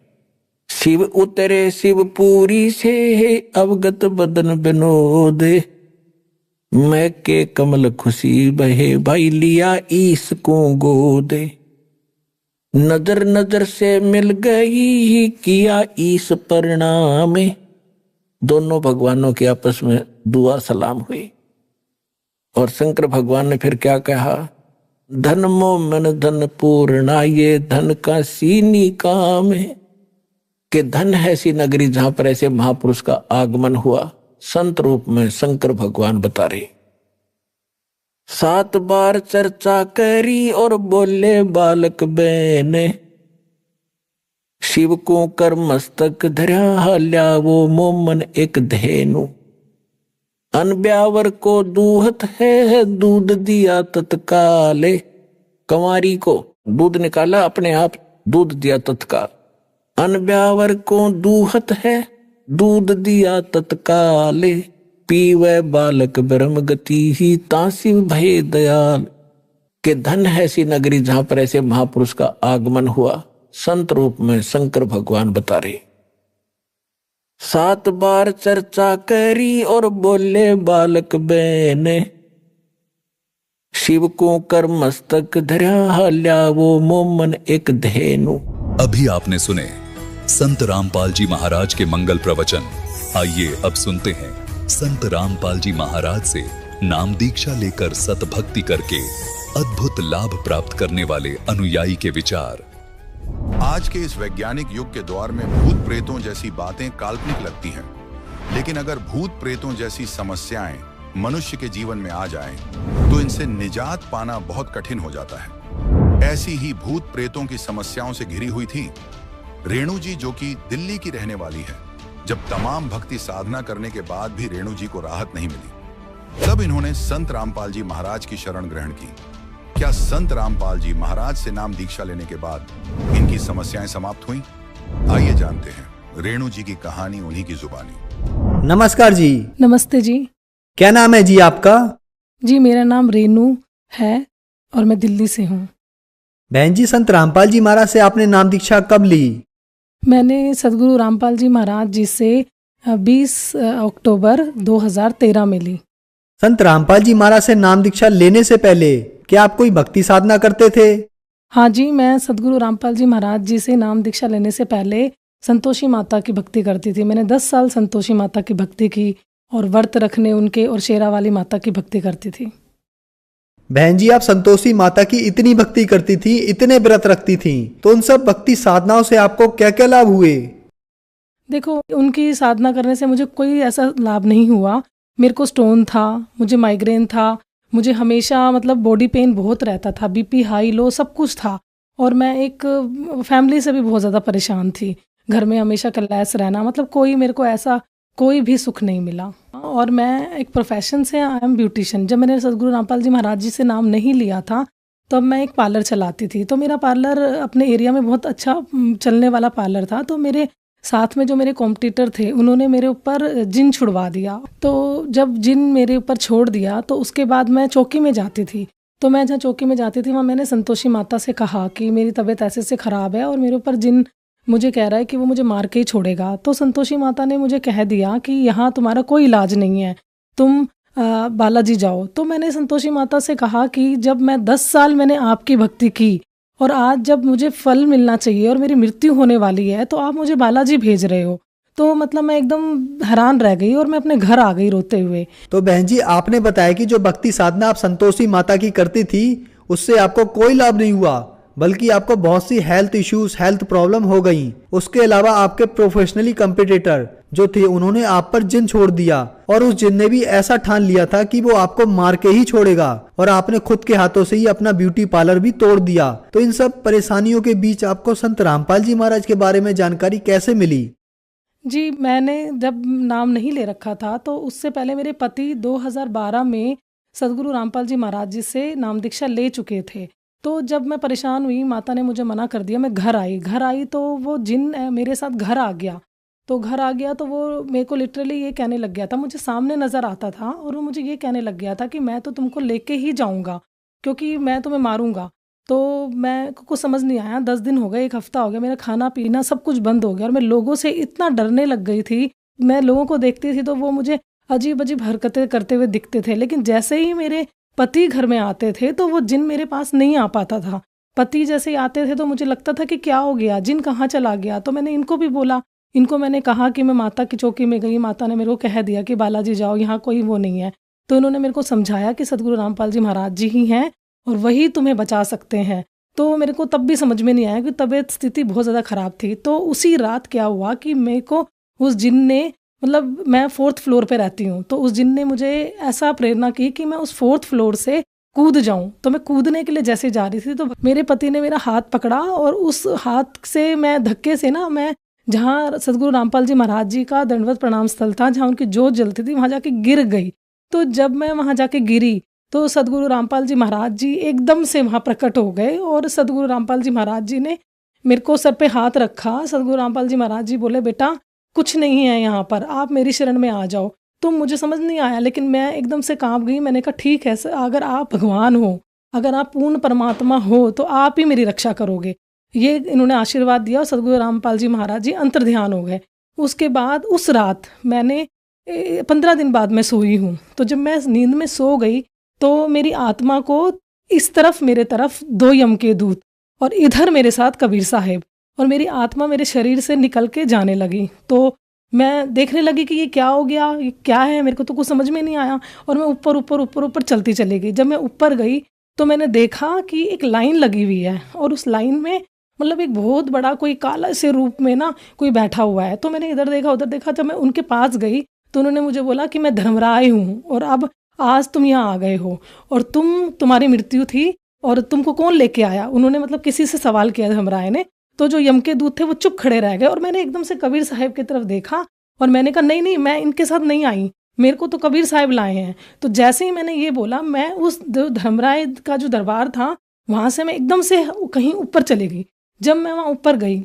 शिव उतरे शिवपुरी से अवगत बदन बिनोदे, मैं के कमल खुशी बहे भाई लिया ईस को गोदे। नजर नजर से मिल गई किया ईस परिणाम, दोनों भगवानों के आपस में दुआ सलाम हुई। और शंकर भगवान ने फिर क्या कहा, धन मो मन धन पूर्णा, ये धन का सीनी काम है, कि धन है सी नगरी जहां पर ऐसे महापुरुष का आगमन हुआ। संत रूप में शंकर भगवान बता रहे, 7 बार चर्चा करी और बोले बालक बहने, शिव को कर मस्तक धरा ल्या वो मोमन एक धेनु, अनब्यावर को दूहत है दूध दिया तत्काले, कंवारी को दूध निकाला अपने आप, दूध दिया तत्काल। अनब्यावर को दूहत है दूध दिया तत्काले, पीवे बालक ब्रह्म गति ही तासिव भय दयाल, के धन है सी नगरी जहां पर ऐसे महापुरुष का आगमन हुआ। संत रूप में शंकर भगवान बता रहे, 7 बार चर्चा करी और बोले बालक बहने, शिव को कर मस्तक धरा ल्या वो मोमन एक धेनु। अभी आपने सुने संत रामपाल जी महाराज के मंगल प्रवचन। आइए अब सुनते हैं संत रामपाल जी महाराज से नाम दीक्षा लेकर सतभक्ति करके अद्भुत लाभ प्राप्त करने वाले अनुयायी के विचार। आज के इस वैज्ञानिक युग के दौर में भूत प्रेतों जैसी बातें काल्पनिक लगती हैं, लेकिन अगर भूत प्रेतों जैसी समस्याएं मनुष्य के जीवन में आ जाएं, तो इनसे निजात पाना बहुत कठिन हो जाता है। ऐसी ही भूत प्रेतों की समस्याओं से घिरी हुई थी रेणु जी, जो कि दिल्ली की रहने वाली है। जब तमाम भक्ति साधना करने के बाद भी रेणु जी को राहत नहीं मिली, तब इन्होंने संत रामपाल जी महाराज की शरण ग्रहण की। क्या संत रामपाल जी महाराज से नाम दीक्षा लेने के बाद इनकी समस्याएं समाप्त हुई? आइए जानते हैं रेणु जी की कहानी उन्हीं की जुबानी। नमस्कार जी। नमस्ते जी। क्या नाम है जी आपका? जी मेरा नाम रेणु है और मैं दिल्ली से हूँ। बहन जी, संत रामपाल जी महाराज से आपने नाम दीक्षा कब ली? मैंने सदगुरु रामपाल जी महाराज जी से 20 अक्टूबर 2013 में ली। संत रामपाल जी महाराज से नाम दीक्षा लेने से पहले क्या आप कोई भक्ति साधना करते थे? हाँ जी, मैं सदगुरु रामपाल जी महाराज जी से नाम दीक्षा लेने से पहले संतोषी माता की भक्ति करती थी। मैंने 10 साल संतोषी माता की भक्ति की और व्रत रखने उनके और शेरा वाली माता की भक्ति करती थी। बहन जी, आप संतोषी माता की इतनी भक्ति करती थी, इतने व्रत रखती थी, तो उन सब भक्ति साधनाओं से आपको क्या क्या लाभ हुए? देखो, उनकी साधना करने से मुझे कोई ऐसा लाभ नहीं हुआ। मेरे को स्टोन था, मुझे माइग्रेन था, मुझे हमेशा मतलब बॉडी पेन बहुत रहता था, बीपी हाई लो सब कुछ था, और मैं एक फैमिली से भी बहुत ज़्यादा परेशान थी। घर में हमेशा क्लैश रहना, मतलब कोई मेरे को ऐसा कोई भी सुख नहीं मिला। और मैं एक प्रोफेशन से आई एम ब्यूटिशियन। जब मैंने सदगुरु रामपाल जी महाराज जी से नाम नहीं लिया था, तब मैं एक पार्लर चलाती थी। तो मेरा पार्लर अपने एरिया में बहुत अच्छा चलने वाला पार्लर था। तो मेरे साथ में जो मेरे कॉम्पिटिटर थे, उन्होंने मेरे ऊपर जिन छुड़वा दिया। तो जब जिन मेरे ऊपर छोड़ दिया, तो उसके बाद मैं चौकी में जाती थी। तो मैं जहाँ चौकी में जाती थी, वहाँ मैंने संतोषी माता से कहा कि मेरी तबीयत ऐसे से ख़राब है और मेरे ऊपर जिन मुझे कह रहा है कि वो मुझे मार के ही छोड़ेगा। तो संतोषी माता ने मुझे कह दिया कि यहाँ तुम्हारा कोई इलाज नहीं है, तुम बालाजी जाओ। तो मैंने संतोषी माता से कहा कि जब मैं 10 साल मैंने आपकी भक्ति की और आज जब मुझे फल मिलना चाहिए और मेरी मृत्यु होने वाली है तो आप मुझे बालाजी भेज रहे हो। तो मतलब मैं एकदम हैरान रह गई और मैं अपने घर आ गई रोते हुए। तो बहन जी, आपने बताया कि जो भक्ति साधना आप संतोषी माता की करती थी उससे आपको कोई लाभ नहीं हुआ, बल्कि आपको बहुत सी हेल्थ इश्यूज, हेल्थ प्रॉब्लम हो गई। उसके अलावा आपके प्रोफेशनली कंपटीटर जो थे उन्होंने आप पर जिन छोड़ दिया और उस जिन ने भी ऐसा ठान लिया था कि वो आपको मार के ही छोड़ेगा, और आपने खुद के हाथों से ही अपना ब्यूटी पार्लर भी तोड़ दिया। तो इन सब परेशानियों के बीच आपको संत रामपाल जी महाराज के बारे में जानकारी कैसे मिली? जी, मैंने जब नाम नहीं ले रखा था तो उससे पहले मेरे पति 2012 में सदगुरु रामपाल जी महाराज जी से नाम दीक्षा ले चुके थे। तो जब मैं परेशान हुई, माता ने मुझे मना कर दिया, मैं घर आई तो वो जिन मेरे साथ घर आ गया। तो घर आ गया तो वो मेरे को लिटरली ये कहने लग गया था, मुझे सामने नज़र आता था और वो मुझे ये कहने लग गया था कि मैं तो तुमको लेके ही जाऊंगा क्योंकि मैं तुम्हें मारूंगा। तो मैं को कुछ समझ नहीं आया। 10 दिन हो गए, 1 हफ्ता हो गया, मेरा खाना पीना सब कुछ बंद हो गया और मैं लोगों से इतना डरने लग गई थी। मैं लोगों को देखती थी तो वो मुझे अजीब अजीब हरकतें करते हुए दिखते थे, लेकिन जैसे ही मेरे पति घर में आते थे तो वो जिन मेरे पास नहीं आ पाता था। पति जैसे ही आते थे तो मुझे लगता था कि क्या हो गया, जिन कहाँ चला गया। तो मैंने इनको भी बोला, इनको मैंने कहा कि मैं माता की चौकी में गई, माता ने मेरे को कह दिया कि बालाजी जाओ, यहाँ कोई वो नहीं है। तो इन्होंने मेरे को समझाया कि सदगुरु रामपाल जी महाराज जी ही हैं और वही तुम्हें बचा सकते हैं। तो मेरे को तब भी समझ में नहीं आया कि तबीयत स्थिति बहुत ज़्यादा ख़राब थी। तो उसी रात क्या हुआ कि मेरे को उस जिन ने, मतलब मैं 4th फ्लोर पे रहती हूँ, तो उस जिन ने मुझे ऐसा प्रेरणा की कि मैं उस 4th फ्लोर से कूद जाऊं। तो मैं कूदने के लिए जैसे जा रही थी तो मेरे पति ने मेरा हाथ पकड़ा और उस हाथ से मैं धक्के से ना, मैं जहाँ सदगुरु रामपाल जी महाराज जी का दंडवत प्रणाम स्थल था, जहाँ उनकी जोत जलती थी, वहाँ जाके गिर गई। तो जब मैं वहाँ जाके गिरी तो सदगुरु रामपाल जी महाराज जी एकदम से वहाँ प्रकट हो गए और सदगुरु रामपाल जी महाराज जी ने मेरे को सर पे हाथ रखा। सदगुरु रामपाल जी महाराज जी बोले, बेटा कुछ नहीं है यहाँ पर, आप मेरी शरण में आ जाओ। तो मुझे समझ नहीं आया, लेकिन मैं एकदम से कांप गई। मैंने कहा ठीक है, अगर आप भगवान हो, अगर आप पूर्ण परमात्मा हो तो आप ही मेरी रक्षा करोगे। ये इन्होंने आशीर्वाद दिया और सदगुरु रामपाल जी महाराज जी अंतर्ध्यान हो गए। उसके बाद उस रात मैंने 15 दिन बाद मैं सोई हूँ। तो जब मैं नींद में सो गई तो मेरी आत्मा को इस तरफ मेरे तरफ 2 यम के दूत और इधर मेरे साथ कबीर साहेब, और मेरी आत्मा मेरे शरीर से निकल के जाने लगी। तो मैं देखने लगी कि ये क्या हो गया, ये क्या है, मेरे को तो कुछ समझ में नहीं आया। और मैं ऊपर ऊपर ऊपर ऊपर चलती चली गई। जब मैं ऊपर गई तो मैंने देखा कि एक लाइन लगी हुई है और उस लाइन में मतलब एक बहुत बड़ा कोई काला से रूप में ना कोई बैठा हुआ है। तो मैंने इधर देखा उधर देखा। जब मैं उनके पास गई तो उन्होंने मुझे बोला कि मैं धर्मराय हूँ और अब आज तुम यहाँ आ गए हो और तुम्हारी मृत्यु थी और तुमको कौन लेके आया। उन्होंने मतलब किसी से सवाल किया धर्मराय ने। तो जो यम के दूत थे वो चुप खड़े रह गए और मैंने एकदम से कबीर साहिब की तरफ देखा और मैंने कहा नहीं नहीं, मैं इनके साथ नहीं आई, मेरे को तो कबीर साहिब लाए हैं। तो जैसे ही मैंने ये बोला, मैं उस धर्मराय का जो दरबार था वहाँ से मैं एकदम से कहीं ऊपर चली गई। जब मैं वहाँ ऊपर गई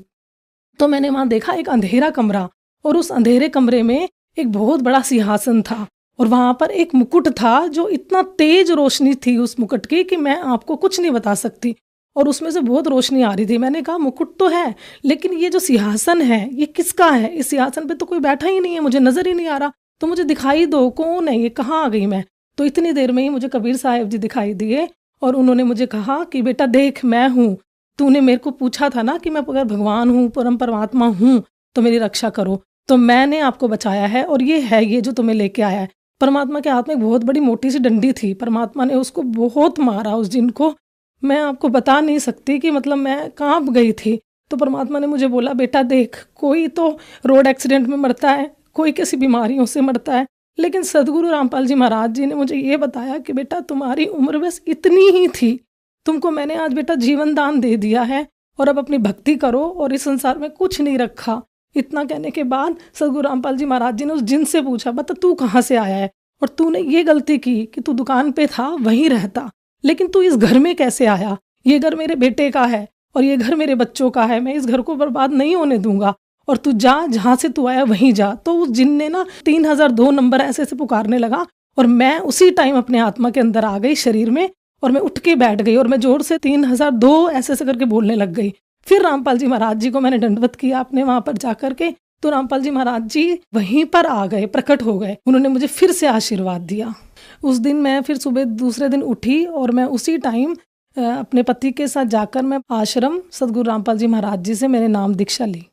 तो मैंने वहाँ देखा एक अंधेरा कमरा और उस अंधेरे कमरे में एक बहुत बड़ा सिंहासन था और वहाँ पर एक मुकुट था जो इतना तेज रोशनी थी उस मुकुट की कि मैं आपको कुछ नहीं बता सकती। और उसमें से बहुत रोशनी आ रही थी। मैंने कहा मुकुट तो है, लेकिन ये जो सिंहासन है ये किसका है? इस सिंहासन पे तो कोई बैठा ही नहीं है, मुझे नजर ही नहीं आ रहा। तो मुझे दिखाई दो, कौन है ये, कहाँ आ गई मैं? तो इतनी देर में ही मुझे कबीर साहिब जी दिखाई दिए और उन्होंने मुझे कहा कि बेटा देख, मैं हूँ, तूने मेरे को पूछा था ना कि मैं अगर भगवान हूँ, परम परमात्मा हूँ तो मेरी रक्षा करो, तो मैंने आपको बचाया है और ये है ये जो तुम्हें लेके आया है। परमात्मा के हाथ में एक बहुत बड़ी मोटी सी डंडी थी। परमात्मा ने उसको बहुत मारा उस जिन को। मैं आपको बता नहीं सकती कि मतलब मैं कांप गई थी। तो परमात्मा ने मुझे बोला, बेटा देख, कोई तो रोड एक्सीडेंट में मरता है, कोई किसी बीमारियों से मरता है, लेकिन सदगुरु रामपाल जी महाराज जी ने मुझे ये बताया कि बेटा तुम्हारी उम्र बस इतनी ही थी, तुमको मैंने आज बेटा जीवन दान दे दिया है और अब अपनी भक्ति करो और इस संसार में कुछ नहीं रखा। इतना कहने के बाद सदगुरु रामपाल जी महाराज जी ने उस जिन से पूछा, बता तू कहाँ से आया है और तूने ये गलती की कि तू दुकान पे था वहीं रहता, लेकिन तू इस घर में कैसे आया? ये घर मेरे बेटे का है और ये घर मेरे बच्चों का है, मैं इस घर को बर्बाद नहीं होने दूंगा और तू जा, जहाँ से तू आया वहीं जा। तो उस जिन ने ना 3002 नंबर ऐसे ऐसे पुकारने लगा और मैं उसी टाइम अपने आत्मा के अंदर आ गई शरीर में और मैं उठ के बैठ गई और मैं जोर से 3002 ऐसे ऐसे करके बोलने लग गई। फिर रामपाल जी महाराज जी को मैंने दंडवत किया अपने वहाँ पर जा करके तो रामपाल जी महाराज जी वहीं पर आ गए, प्रकट हो गए। उन्होंने मुझे फिर से आशीर्वाद दिया। उस दिन मैं फिर सुबह दूसरे दिन उठी और मैं उसी टाइम अपने पति के साथ जाकर मैं आश्रम सदगुरु रामपाल जी महाराज जी से मैंने नाम दीक्षा ली।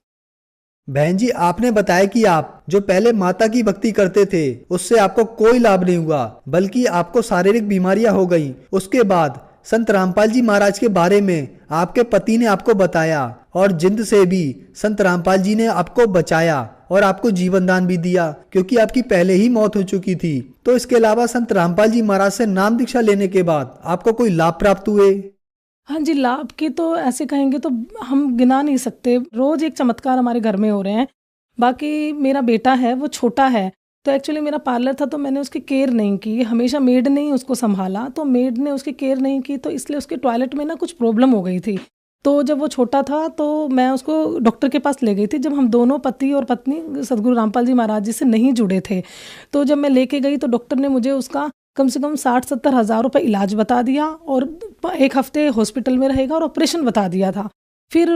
बहन जी, आपने बताया कि आप जो पहले माता की भक्ति करते थे उससे आपको कोई लाभ नहीं हुआ, बल्कि आपको शारीरिक बीमारियां हो गई। उसके बाद संत रामपाल जी महाराज के बारे में आपके पति ने आपको बताया और जिंद से भी संत रामपाल जी ने आपको बचाया और आपको जीवन दान भी दिया, क्योंकि आपकी पहले ही मौत हो चुकी थी। तो इसके अलावा संत रामपाल जी महाराज से नाम दीक्षा लेने के बाद आपको कोई लाभ प्राप्त हुए? हाँ जी, लाभ की तो ऐसे कहेंगे तो हम गिना नहीं सकते। रोज एक चमत्कार हमारे घर में हो रहे हैं। बाकी मेरा बेटा है, वो छोटा है, तो एक्चुअली मेरा पार्लर था तो मैंने उसकी केयर नहीं की। हमेशा मेड ने ही उसको संभाला, तो मेड ने उसकी केयर नहीं की, तो इसलिए उसके टॉयलेट में ना कुछ प्रॉब्लम हो गई थी। तो जब वो छोटा था तो मैं उसको डॉक्टर के पास ले गई थी, जब हम दोनों पति और पत्नी सदगुरु रामपाल जी महाराज जी से नहीं जुड़े थे। तो जब मैं लेके गई तो डॉक्टर ने मुझे उसका कम से कम 60-70 हज़ार रुपये इलाज बता दिया और 1 हफ्ते हॉस्पिटल में रहेगा और ऑपरेशन बता दिया था। फिर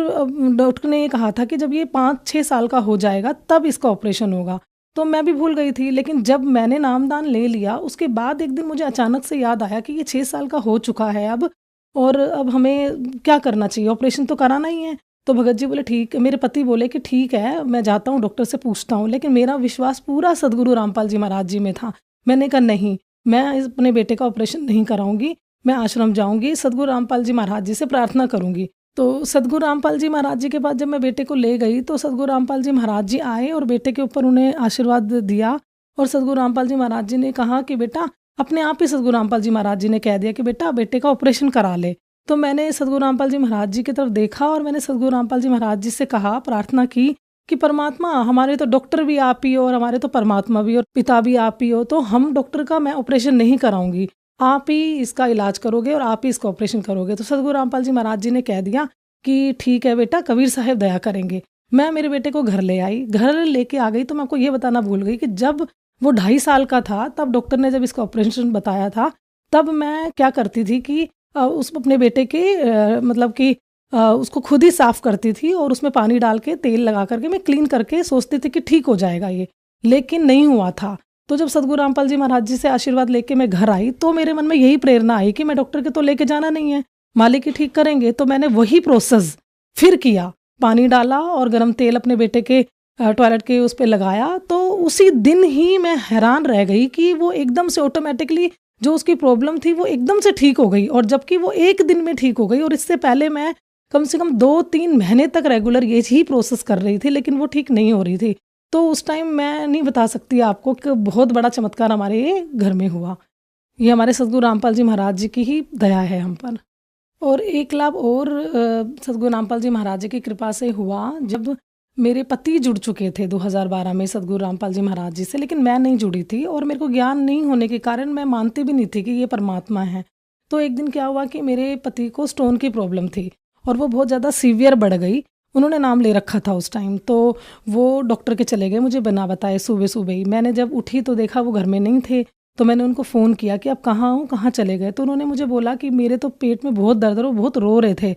डॉक्टर ने ये कहा था कि जब ये 5-6 साल का हो जाएगा तब इसका ऑपरेशन होगा। तो मैं भी भूल गई थी, लेकिन जब मैंने नामदान ले लिया उसके बाद एक दिन मुझे अचानक से याद आया कि ये 6 साल का हो चुका है अब, और अब हमें क्या करना चाहिए, ऑपरेशन तो कराना ही है। तो भगत जी बोले ठीक, मेरे पति बोले कि ठीक है मैं जाता हूँ डॉक्टर से पूछता हूँ, लेकिन मेरा विश्वास पूरा सदगुरु रामपाल जी महाराज जी में था। मैंने कहा नहीं, मैं अपने बेटे का ऑपरेशन नहीं कराऊंगी, मैं आश्रम जाऊंगी, सदगुरु रामपाल जी महाराज जी से प्रार्थना करूंगी। तो सदगुरु रामपाल जी महाराज जी के पास जब मैं बेटे को ले गई तो सदगुरु रामपाल जी महाराज जी आए और बेटे के ऊपर उन्हें आशीर्वाद दिया। और सदगुरु रामपाल जी महाराज जी ने कहा कि बेटा, अपने आप ही सदगुरु रामपाल जी महाराज जी ने कह दिया कि बेटा बेटे का ऑपरेशन करा ले। तो मैंने सदगुरु रामपाल जी महाराज जी की तरफ देखा और मैंने सदगुरु रामपाल जी महाराज जी से कहा, प्रार्थना की कि परमात्मा, हमारे तो डॉक्टर भी आप ही हो और हमारे तो परमात्मा भी और पिता भी आप ही हो, तो हम डॉक्टर का मैं ऑपरेशन नहीं कराऊंगी, आप ही इसका इलाज करोगे और आप ही इसका ऑपरेशन करोगे। तो सदगुरु रामपाल जी महाराज जी ने कह दिया कि ठीक है बेटा, कबीर साहब दया करेंगे। मैं मेरे बेटे को घर ले आई, घर लेके आ गई तो मैं आपको ये बताना भूल गई कि जब वो 2.5 साल का था तब डॉक्टर ने जब इसका ऑपरेशन बताया था, तब मैं क्या करती थी कि उस अपने बेटे के मतलब कि उसको खुद ही साफ करती थी और उसमें पानी डाल के तेल लगा करके मैं क्लीन करके सोचती थी कि ठीक हो जाएगा ये, लेकिन नहीं हुआ था। तो जब सदगुरु रामपाल जी महाराज जी से आशीर्वाद लेके मैं घर आई तो मेरे मन में यही प्रेरणा आई कि मैं डॉक्टर के तो लेके जाना नहीं है, मालिक ही ठीक करेंगे। तो मैंने वही प्रोसेस फिर किया, पानी डाला और गर्म तेल अपने बेटे के टॉयलेट के उस पर लगाया। तो उसी दिन ही मैं हैरान रह गई कि वो एकदम से ऑटोमेटिकली जो उसकी प्रॉब्लम थी वो एकदम से ठीक हो गई, और जबकि वो 1 दिन में ठीक हो गई। और इससे पहले मैं कम से कम 2-3 महीने तक रेगुलर ये ही प्रोसेस कर रही थी, लेकिन वो ठीक नहीं हो रही थी। तो उस टाइम मैं नहीं बता सकती आपको कि बहुत बड़ा चमत्कार हमारे घर में हुआ। ये हमारे सदगुरु रामपाल जी महाराज जी की ही दया है हम पर। और एक लाभ और सदगुरु रामपाल जी महाराज जी की कृपा से हुआ, जब मेरे पति जुड़ चुके थे 2012 में सदगुरु रामपाल जी महाराज जी से, लेकिन मैं नहीं जुड़ी थी और मेरे को ज्ञान नहीं होने के कारण मैं मानती भी नहीं थी कि ये परमात्मा है। तो एक दिन क्या हुआ कि मेरे पति को स्टोन की प्रॉब्लम थी और वो बहुत ज़्यादा सीवियर बढ़ गई। उन्होंने नाम ले रखा था उस टाइम, तो वो डॉक्टर के चले गए मुझे बिना बताए सुबह सुबह ही। मैंने जब उठी तो देखा वो घर में नहीं थे, तो मैंने उनको फ़ोन किया कि आप कहाँ हो, कहाँ चले गए। तो उन्होंने मुझे बोला कि मेरे तो पेट में बहुत दर्द है, वो बहुत रो रहे थे।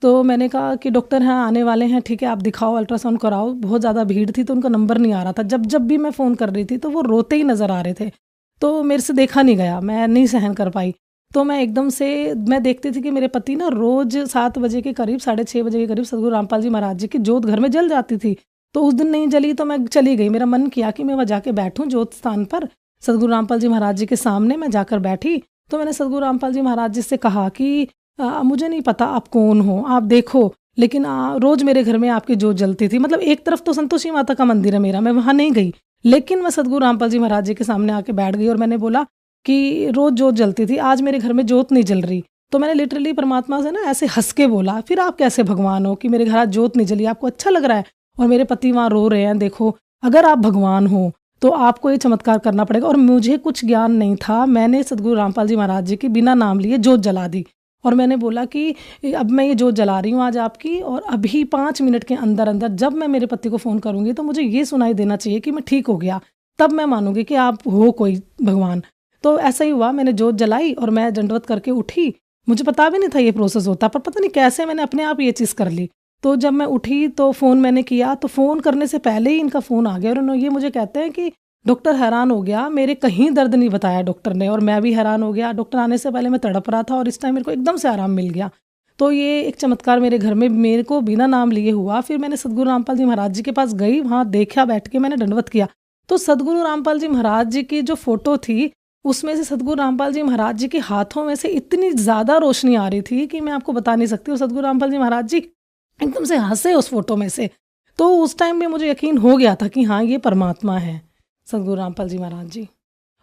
तो मैंने कहा कि डॉक्टर हैं आने वाले हैं, ठीक है आप दिखाओ, अल्ट्रासाउंड कराओ। बहुत ज़्यादा भीड़ थी तो उनका नंबर नहीं आ रहा था। जब भी मैं फ़ोन कर रही थी तो वो रोते ही नज़र आ रहे थे, तो मेरे से देखा नहीं गया, मैं नहीं सहन कर पाई। तो मैं एकदम से मैं देखती थी कि मेरे पति ना रोज़ 7 बजे के करीब, 6:30 बजे के करीब सदगुरु रामपाल जी महाराज जी की जोत घर में जल जाती थी। तो उस दिन नहीं जली तो मैं चली गई। मेरा मन किया कि मैं वहाँ जाके बैठूँ जोत स्थान पर, सदगुरु रामपाल जी महाराज जी के सामने मैं जाकर बैठी। तो मैंने सदगुरु रामपाल जी महाराज जी से कहा कि मुझे नहीं पता आप कौन हो, आप देखो, लेकिन रोज़ मेरे घर में आपकी जोत जलती थी। मतलब एक तरफ तो संतोषी माता का मंदिर है मेरा, मैं वहाँ नहीं गई, लेकिन मैं सदगुरु रामपाल जी महाराज जी के सामने आके बैठ गई और मैंने बोला कि रोज़ जोत जलती थी, आज मेरे घर में जोत नहीं जल रही। तो मैंने लिटरली परमात्मा से ना ऐसे हंस के बोला, फिर आप कैसे भगवान हो कि मेरे घर आज जोत नहीं जली, आपको अच्छा लग रहा है और मेरे पति वहाँ रो रहे हैं, देखो अगर आप भगवान हो तो आपको ये चमत्कार करना पड़ेगा। और मुझे कुछ ज्ञान नहीं था, मैंने सदगुरु रामपाल जी महाराज जी की बिना नाम लिए जोत जला दी और मैंने बोला कि अब मैं ये जोत जला रही हूँ आज आपकी, और अभी 5 मिनट के अंदर अंदर जब मैं मेरे पति को फ़ोन करूँगी तो मुझे ये सुनाई देना चाहिए कि मैं ठीक हो गया, तब मैं मानूंगी कि आप हो कोई भगवान। तो ऐसा ही हुआ, मैंने जोत जलाई और मैं दंडवत करके उठी। मुझे पता भी नहीं था ये प्रोसेस होता, पर पता नहीं कैसे मैंने अपने आप ये चीज़ कर ली। तो जब मैं उठी तो फ़ोन मैंने किया, तो फ़ोन करने से पहले ही इनका फ़ोन आ गया और उन्होंने ये मुझे कहते हैं कि डॉक्टर हैरान हो गया, मेरे कहीं दर्द नहीं बताया डॉक्टर ने, और मैं भी हैरान हो गया। डॉक्टर आने से पहले मैं तड़प रहा था और इस टाइम मेरे को एकदम से आराम मिल गया। तो ये एक चमत्कार मेरे घर में मेरे को बिना नाम लिए हुआ। फिर मैंने सदगुरु रामपाल जी महाराज जी के पास गई, वहाँ देखा, बैठ के मैंने दंडवत किया। तो सदगुरु रामपाल जी महाराज जी की जो फ़ोटो थी, उसमें से सदगुरु रामपाल जी महाराज जी के हाथों में से इतनी ज़्यादा रोशनी आ रही थी कि मैं आपको बता नहीं सकती। और सदगुरु रामपाल जी महाराज जी एकदम से हंसे उस फोटो में से। तो उस टाइम में मुझे यकीन हो गया था कि हाँ, ये परमात्मा है, सदगुरु रामपाल जी महाराज जी।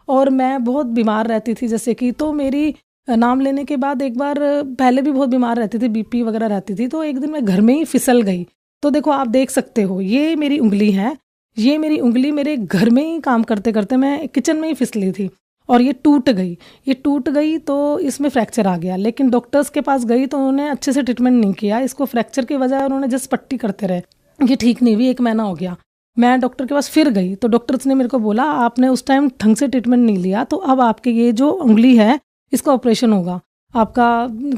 और मैं बहुत बीमार रहती थी जैसे कि, तो मेरी नाम लेने के बाद एक बार, पहले भी बहुत बीमार रहती थी, बीपी वगैरह रहती थी, तो एक दिन मैं घर में ही फिसल गई। तो देखो आप देख सकते हो, ये मेरी उंगली है, ये मेरी उंगली मेरे घर में ही काम करते करते मैं किचन में ही फिसली थी और ये टूट गई। तो इसमें फ्रैक्चर आ गया। लेकिन डॉक्टर्स के पास गई तो उन्होंने अच्छे से ट्रीटमेंट नहीं किया इसको। फ्रैक्चर की वजह उन्होंने जस्ट पट्टी करते रहे, ये ठीक नहीं हुई। 1 महीना हो गया, मैं डॉक्टर के पास फिर गई तो डॉक्टर्स ने मेरे को बोला आपने उस टाइम ढंग से ट्रीटमेंट नहीं लिया, तो अब आपके ये जो उंगली है इसका ऑपरेशन होगा आपका,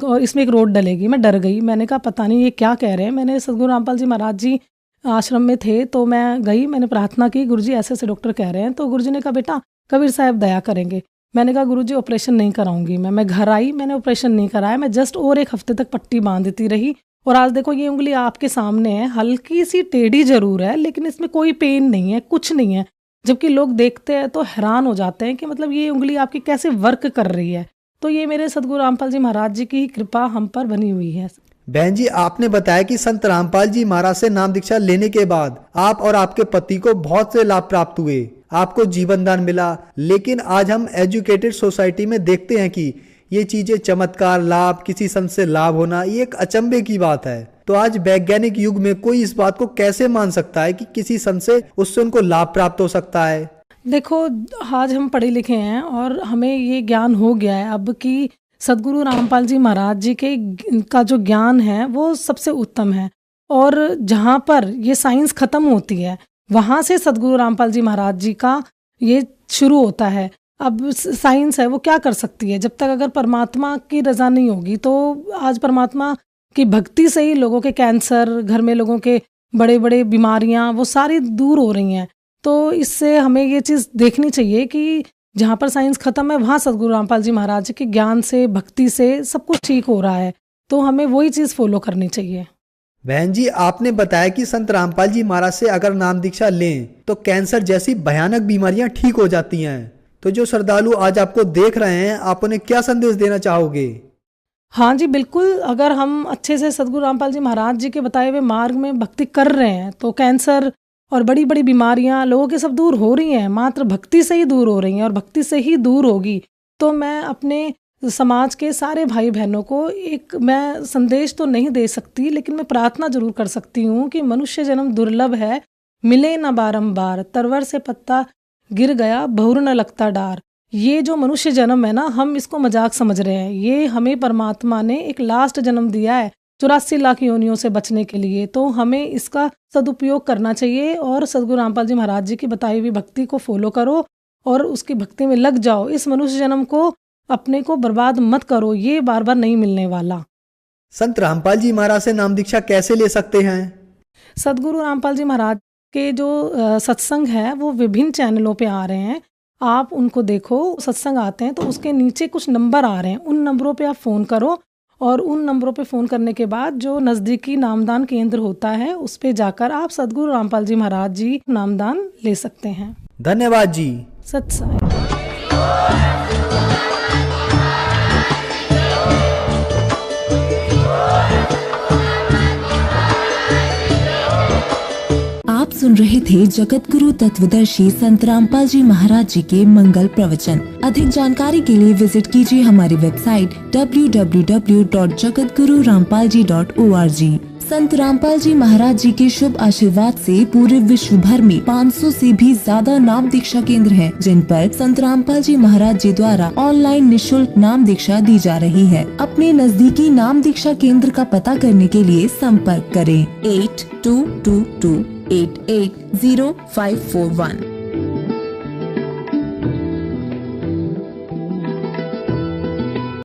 और इसमें एक रोड डलेगी। मैं डर गई, मैंने कहा पता नहीं ये क्या कह रहे हैं। मैंने सदगुरु रामपाल जी महाराज जी आश्रम में थे तो मैं गई, मैंने प्रार्थना की, गुरुजी ऐसे ऐसे डॉक्टर कह रहे हैं। तो गुरुजी ने कहा बेटा कबीर साहब दया करेंगे। मैंने कहा गुरुजी ऑपरेशन नहीं कराऊंगी मैं घर आई, मैंने ऑपरेशन नहीं कराया, मैं जस्ट और 1 हफ्ते तक पट्टी बांध देती रही। और आज देखो ये उंगली आपके सामने है, हल्की सी टेढ़ी जरूर है लेकिन इसमें कोई पेन नहीं है, कुछ नहीं है। जबकि लोग देखते हैं तो हैरान हो जाते हैं कि मतलब ये उंगली आपकी कैसे वर्क कर रही है। तो ये मेरे सदगुरु रामपाल जी महाराज जी की कृपा हम पर बनी हुई है। बहन जी, आपने बताया कि संत रामपाल जी महाराज से नाम दीक्षा लेने के बाद आप और आपके पति को बहुत से लाभ प्राप्त हुए, आपको जीवन दान मिला। लेकिन आज हम एजुकेटेड सोसाइटी में देखते हैं कि ये चीजें चमत्कार, लाभ, किसी संत से लाभ होना, ये एक अचंभे की बात है। तो आज वैज्ञानिक युग में कोई इस बात को कैसे मान सकता है कि किसी संत से उससे उनको लाभ प्राप्त हो सकता है? देखो आज हम पढ़े लिखे हैं और हमें ये ज्ञान हो गया है अब कि सदगुरु रामपाल जी महाराज जी के का जो ज्ञान है वो सबसे उत्तम है। और जहाँ पर ये साइंस खत्म होती है वहाँ से सदगुरु रामपाल जी महाराज जी का ये शुरू होता है। अब साइंस है वो क्या कर सकती है, जब तक अगर परमात्मा की रजा नहीं होगी। तो आज परमात्मा की भक्ति से ही लोगों के कैंसर, घर में लोगों के बड़े बड़े बीमारियां वो सारी दूर हो रही हैं। तो इससे हमें ये चीज़ देखनी चाहिए कि जहाँ पर साइंस खत्म है वहाँ सदगुरु रामपाल जी महाराज के ज्ञान से, भक्ति से सब कुछ ठीक हो रहा है। तो हमें वही चीज़ फॉलो करनी चाहिए। बहन जी, आपने बताया कि संत रामपाल जी महाराज से अगर नाम दीक्षा लें तो कैंसर जैसी भयानक बीमारियां ठीक हो जाती हैं। तो जो श्रद्धालु आज आपको देख रहे हैं, आप उन्हें क्या संदेश देना चाहोगे? हाँ जी बिल्कुल, अगर हम अच्छे से सदगुरु रामपाल जी महाराज जी के बताए हुए मार्ग में भक्ति कर रहे हैं तो कैंसर और बड़ी बड़ी बीमारियां लोगों के सब दूर हो रही हैं, मात्र भक्ति से ही दूर हो रही हैं और भक्ति से ही दूर होगी। तो मैं अपने समाज के सारे भाई बहनों को एक मैं संदेश तो नहीं दे सकती लेकिन मैं प्रार्थना जरूर कर सकती हूँ कि मनुष्य जन्म दुर्लभ है, मिले न बारंबार, तरवर से पत्ता गिर गया बहुर न लगता डार। ये जो मनुष्य जन्म है ना, हम इसको मजाक समझ रहे हैं, ये हमें परमात्मा ने एक लास्ट जन्म दिया है 84 लाख योनियों से बचने के लिए। तो हमें इसका सदुपयोग करना चाहिए और सदगुरु रामपाल जी महाराज जी की बताई हुई भक्ति को फॉलो करो और उसकी भक्ति में लग जाओ। इस मनुष्य जन्म को अपने को बर्बाद मत करो, ये बार बार नहीं मिलने वाला। संत रामपाल जी महाराज से नाम दीक्षा कैसे ले सकते हैं? सदगुरु रामपाल जी महाराज के जो सत्संग है वो विभिन्न चैनलों पे आ रहे हैं, आप उनको देखो। सत्संग आते हैं तो उसके नीचे कुछ नंबर आ रहे हैं, उन नंबरों पे आप फ़ोन करो और उन नंबरों पे फ़ोन करने के बाद जो नज़दीकी नामदान केंद्र होता है उस पे जाकर आप सदगुरु रामपाल जी महाराज जी नामदान ले सकते हैं। धन्यवाद जी। सत साई। आप सुन रहे थे जगत गुरु तत्वदर्शी संत रामपाल जी महाराज जी के मंगल प्रवचन। अधिक जानकारी के लिए विजिट कीजिए हमारी वेबसाइट www.jagatgururampalji.org। संत रामपाल जी महाराज जी के शुभ आशीर्वाद से पूरे विश्व भर में 500 से भी ज्यादा नाम दीक्षा केंद्र हैं, जिन पर संत रामपाल जी महाराज जी द्वारा ऑनलाइन निशुल्क नाम दीक्षा दी जा रही है। अपने नजदीकी नाम दीक्षा केंद्र का पता करने के लिए संपर्क करें 8222880541।